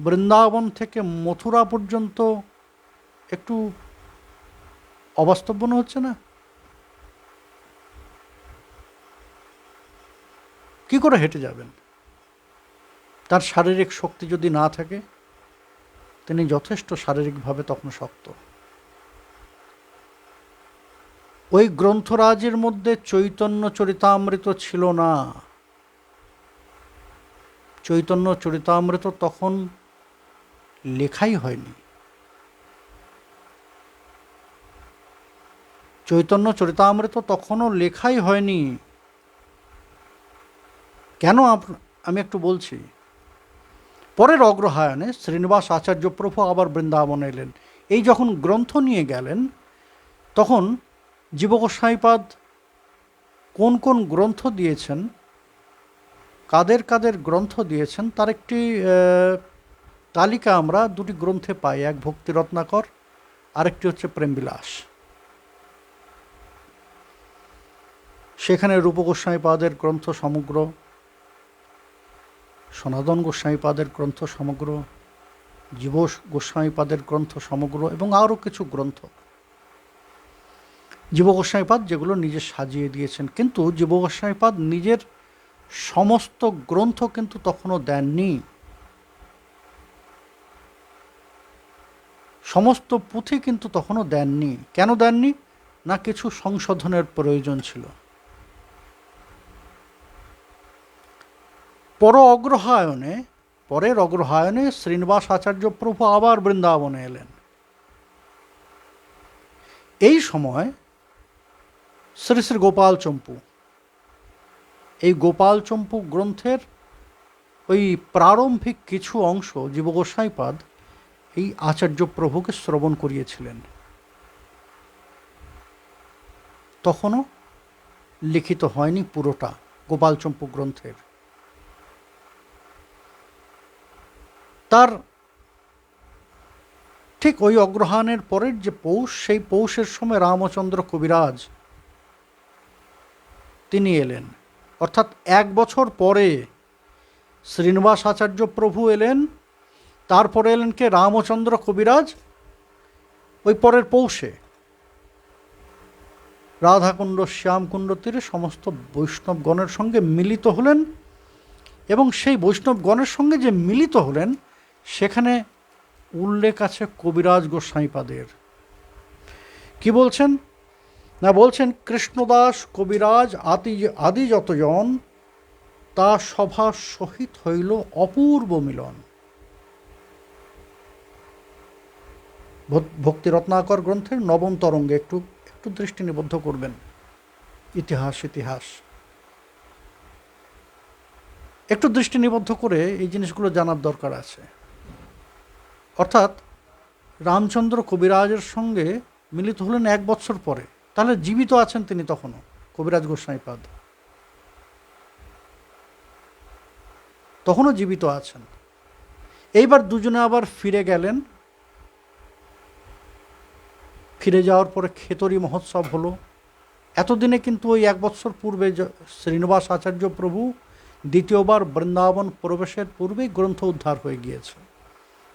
S1: বৃন্দাবন থেকে মথুরা পর্যন্ত একটু অবাস্তব মনে হচ্ছে না? কি করে হেঁটে যাবেন? তার শারীরিক শক্তি যদি না থাকে, তিনি যথেষ্ট শারীরিকভাবে তখন শক্ত। ওই গ্রন্থরাজের মধ্যে চৈতন্য চরিতামৃত ছিল না। চৈতন্য চরিতামৃত তখন লেখাই হয়নি। চৈতন্য চরিতামৃত তখনও লেখাই হয়নি। কেন আমি একটু বলছি। পরের অগ্রহায়ণে শ্রীনিবাস আচার্য প্রভু আবার বৃন্দাবনে এলেন। এই যখন গ্রন্থ নিয়ে গেলেন, তখন জীবগোস্বামীপাদ কোন কোন গ্রন্থ দিয়েছেন, কাদের কাদের গ্রন্থ দিয়েছেন, তার একটি তালিকা আমরা দুটি গ্রন্থে পাই। এক ভক্তি রত্নাকর, আরেকটি হচ্ছে প্রেমবিলাস। সেখানে রূপ গোস্বামীপাদের গ্রন্থ সমগ্র, সনাতন গোস্বামীপাদের গ্রন্থ সমগ্র, জীব গোস্বামীপাদের গ্রন্থ সমগ্র এবং আরও কিছু গ্রন্থ জীব গোস্বামীপাদ যেগুলো নিজে সাজিয়ে দিয়েছেন। কিন্তু জীব গোস্বামীপাদ নিজের সমস্ত গ্রন্থ কিন্তু তখনও দেননি। সমস্ত পুঁথি কিন্তু তখনও দেননি। কেন দেননি? না, কিছু সংশোধনের প্রয়োজন ছিল। পরের অগ্রহায়ণে শ্রীনিবাস আচার্য প্রভু আবার বৃন্দাবনে এলেন। এই সময় শ্রী শ্রী গোপাল চম্পু, এই গোপাল চম্পু গ্রন্থের ওই প্রারম্ভিক কিছু অংশ জীব গোস্বামীপাদ এই আচার্য প্রভুকে শ্রবণ করিয়েছিলেন। তখনও লিখিত হয়নি পুরোটা গোপাল চম্পু গ্রন্থের। তার ঠিক ওই অগ্রহায়ণের পরের যে পৌষ, সেই পৌষের সময় রামচন্দ্র কবিরাজ তিনি এলেন, অর্থাৎ 1 বছর পরে শ্রীনিবাস আচার্য প্রভু এলেন। তারপরে এলেন কে? রামচন্দ্র কবিরাজ ওই পরের পৌষে রাধাকুণ্ড শ্যামকুণ্ড তীরে সমস্ত বৈষ্ণবগণের সঙ্গে মিলিত হলেন। এবং সেই বৈষ্ণবগণের সঙ্গে যে মিলিত হলেন সেখানে উল্লেখ আছে কবিরাজ গোস্বাইপাদের। কি বলছেন? না, বলছেন কৃষ্ণদাস কবিরাজ আদি যতজন তা সভা সহিত হইল অপূর্ব মিলন। ভক্তি রত্নাকর গ্রন্থের নবম তরঙ্গে একটু একটু দৃষ্টি নিবদ্ধ করবেন। ইতিহাস একটু দৃষ্টি নিবদ্ধ করে এই জিনিসগুলো জানার দরকার আছে। অর্থাৎ রামচন্দ্র কবিরাজের সঙ্গে মিলিত হলেন 1 বছর পরে, তাহলে জীবিত আছেন তিনি তখনও, কবিরাজ গোস্বাইপাদ তখনও জীবিত আছেন। এইবার দুজনে আবার ফিরে গেলেন। ফিরে যাওয়ার পরে খেতরি মহোৎসব হলো। এতদিনে কিন্তু ওই 1 বছর পূর্বে শ্রীনিবাস আচার্য প্রভু দ্বিতীয়বার বৃন্দাবন প্রবেশের পূর্বেই গ্রন্থ উদ্ধার হয়ে গিয়েছে,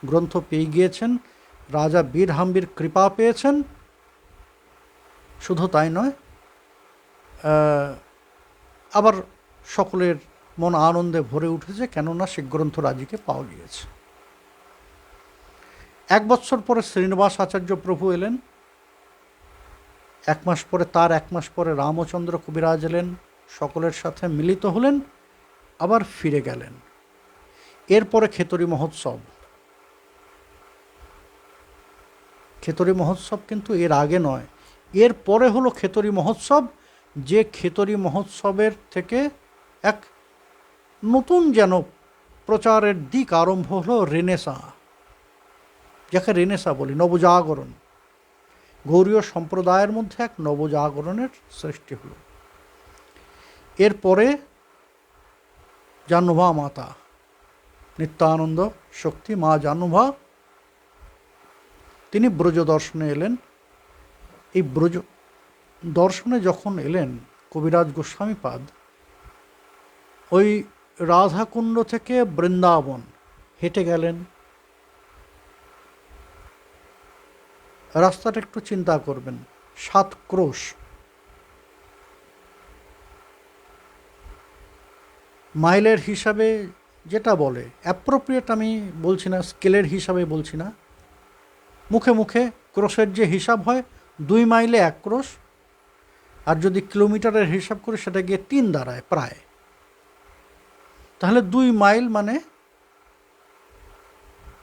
S1: গ্রন্থ পেয়ে গিয়েছেন, রাজা বীরহাম্বির কৃপা পেয়েছেন। শুধু তাই নয়, আবার সকলের মন আনন্দে ভরে উঠেছে, কেননা সে গ্রন্থ রাজিকে পাওয়া গিয়েছে। 1 বছর পরে শ্রীনিবাস আচার্য প্রভু এলেন। 1 মাস পরে, তার 1 মাস পরে রামচন্দ্র কবিরাজ এলেন, সকলের সাথে মিলিত হলেন, আবার ফিরে গেলেন। এরপরে খেতরি মহোৎসব। খেতরি মহোৎসব কিন্তু এর আগে নয়, এর পরে হলো খেতরি মহোৎসব। যে খেতরি মহোৎসবের থেকে এক নতুন যেন প্রচারের দিক আরম্ভ হলো, রেনেসা, যাকে রেনেসা বলি, নবজাগরণ। গৌড়ীয় সম্প্রদায়ের মধ্যে এক নবজাগরণের সৃষ্টি হলো। এরপরে জাহ্নবা মাতা, নিত্যানন্দ শক্তি মা জাহ্নবা, তিনি ব্রজ দর্শনে এলেন। এই ব্রজ দর্শনে যখন এলেন কবিরাজ গোস্বামীপাদ, ওই রাধাকুণ্ড থেকে বৃন্দাবন হেঁটে গেলেন। রাস্তাটা একটু চিন্তা করবেন, 7 ক্রোশ। মাইলের হিসাবে যেটা বলে, অ্যাপ্রোপ্রিয়েট আমি বলছি না, স্কেলের হিসাবে বলছি না, মুখে মুখে ক্রোশের যে হিসাব হয়, 2 মাইলে 1 ক্রোশ। আর যদি কিলোমিটারের হিসাব করি সেটা গিয়ে 3 দাঁড়ায় প্রায়। তাহলে 2 মাইল মানে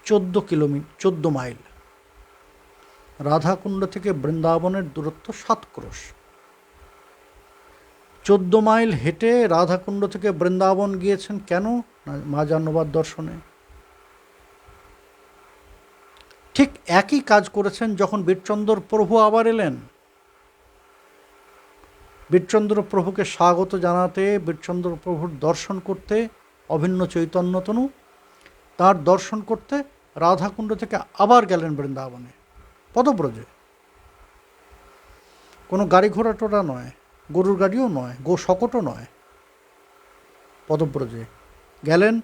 S1: 14 মাইল। রাধাকুণ্ড থেকে বৃন্দাবনের দূরত্ব 7 ক্রোশ। 14 মাইল হেঁটে রাধাকুণ্ড থেকে বৃন্দাবন গিয়েছেন কেন? না, মা জাহ্নবার দর্শনে। ঠিক একই কাজ করেছেন যখন বীরচন্দ্র প্রভু আবার এলেন। বীরচন্দ্র প্রভুকে স্বাগত জানাতে, বীরচন্দ্র প্রভুর দর্শন করতে, অভিন্ন চৈতন্যতনু তার দর্শন করতে রাধাকুণ্ড থেকে আবার গেলেন বৃন্দাবনে, পদব্রজে। কোনো গাড়ি ঘোড়া টোড়া নয়, গরুর গাড়িও নয়, শকটও নয়, পদব্রজে গেলেন।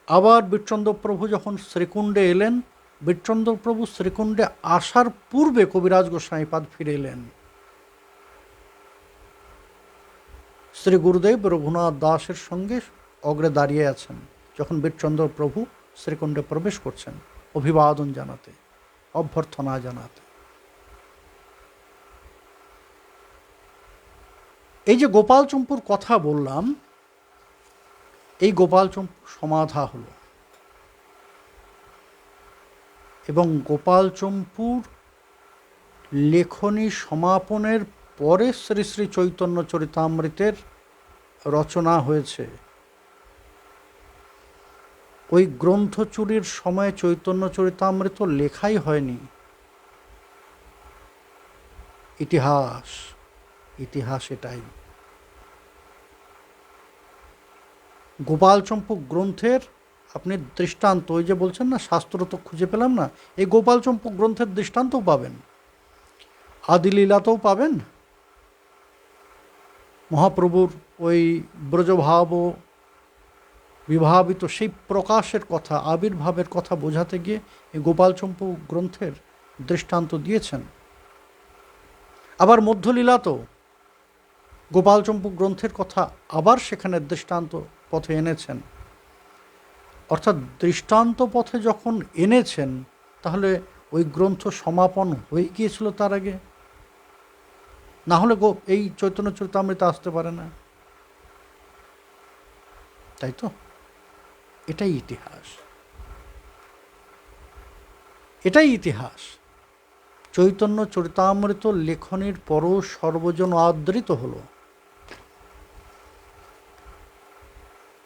S1: আবার বীরচন্দ্র প্রভু যখন শ্রীকুণ্ডে এলেন, বীরচন্দ্র প্রভু শ্রীকুণ্ডে আসার পূর্বে কবিরাজ গোস্বামীপাদ ফিরে এলেন। শ্রী গুরুদেব রঘুনাথ দাসের সঙ্গে অগ্রে দাঁড়িয়ে আছেন যখন বীরচন্দ্র প্রভু শ্রীকুণ্ডে প্রবেশ করছেন, অভিবাদন জানাতে, অভ্যর্থনা জানাতে। এই যে গোপালচম্পুর কথা বললাম, এই গোপালচম্পু সমাধা হলো, এবং গোপালচম্পুর লেখনী সমাপনের পরে শ্রী শ্রী চৈতন্য চরিতামৃতের রচনা হয়েছে। ওই গ্রন্থ চুরির সময় চৈতন্য চরিতামৃত লেখাই হয়নি। ইতিহাস এটাই। গোপালচম্পু গ্রন্থের আপনি দৃষ্টান্ত, ওই যে বলছেন না শাস্ত্র তো খুঁজে পেলাম না, এই গোপালচম্পু গ্রন্থের দৃষ্টান্তও পাবেন, আদিলীলাতেও পাবেন, মহাপ্রভুর ওই ব্রজভাব ও বিভাবিত সেই প্রকাশের কথা, আবির্ভাবের কথা বোঝাতে গিয়ে এই গোপালচম্পু গ্রন্থের দৃষ্টান্ত দিয়েছেন। আবার মধ্যলীলাতেও গোপালচম্পু গ্রন্থের কথা আবার সেখানে দৃষ্টান্ত পথে এনেছেন। অর্থাৎ দৃষ্টান্ত পথে যখন এনেছেন, তাহলে ওই গ্রন্থ সমাপন হয়ে গিয়েছিল তার আগে, না হলে এই চৈতন্য চরিতামৃত আসতে পারে না, তাই তো? এটাই ইতিহাস, এটাই ইতিহাস। চৈতন্য চরিতামৃত লেখনের পরও সর্বজন আদৃত হলো,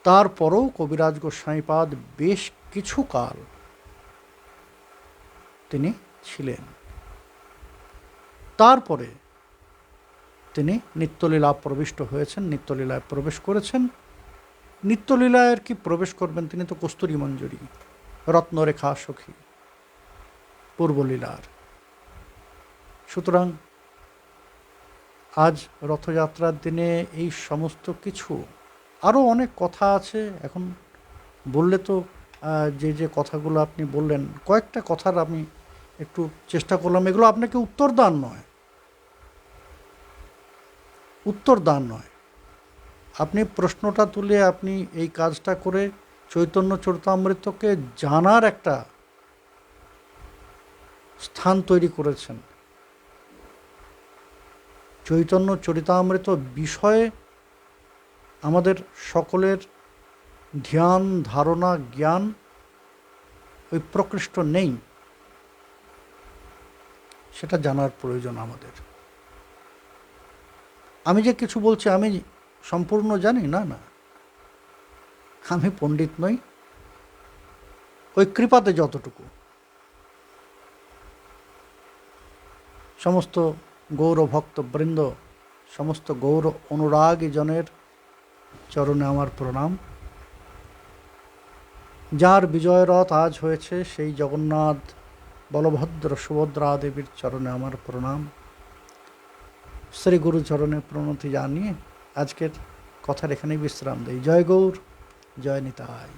S1: তারপরও কবিরাজ গোস্বামীপাদ বেশ কিছু কাল তিনি ছিলেন। তারপরে তিনি নিত্যলীলা প্রবিষ্ট হয়েছেন, নিত্যলীলায় প্রবেশ করেছেন। নিত্যলীলায় আর কি প্রবেশ করবেন, তিনি তো কস্তুরী মঞ্জুরি, রত্নরেখা সখী পূর্বলীলার। সুতরাং আজ রথযাত্রার দিনে এই সমস্ত কিছু, আরও অনেক কথা আছে, এখন বললে তো যে যে কথাগুলো আপনি বললেন, কয়েকটা কথার আমি একটু চেষ্টা করলাম। এগুলো আপনাকে উত্তরদান নয়, উত্তরদান নয়। আপনি প্রশ্নটা তুলে আপনি এই কাজটা করে চৈতন্য চরিতামৃতকে জানার একটা স্থান তৈরি করেছেন। চৈতন্য চরিতামৃত বিষয়ে আমাদের সকলের ধ্যান, ধারণা, জ্ঞান ওই প্রকৃষ্ট নেই, সেটা জানার প্রয়োজন আমাদের। আমি যে কিছু বলছি আমি সম্পূর্ণ জানি না, না, আমি পণ্ডিত নই, ওই কৃপাতে যতটুকু। সমস্ত গৌর ভক্তবৃন্দ, সমস্ত গৌর অনুরাগী জনের চরণে আমার প্রণাম। যার বিজয়রথ আজ হয়েছে সেই জগন্নাথ, বলভদ্র, সুভদ্রা দেবীর চরণে আমার প্রণাম। শ্রী গুরু চরণে প্রণতি জানিয়ে আজকের কথার এখানেই বিশ্রাম দেই। জয় গৌর, জয় নিতাই।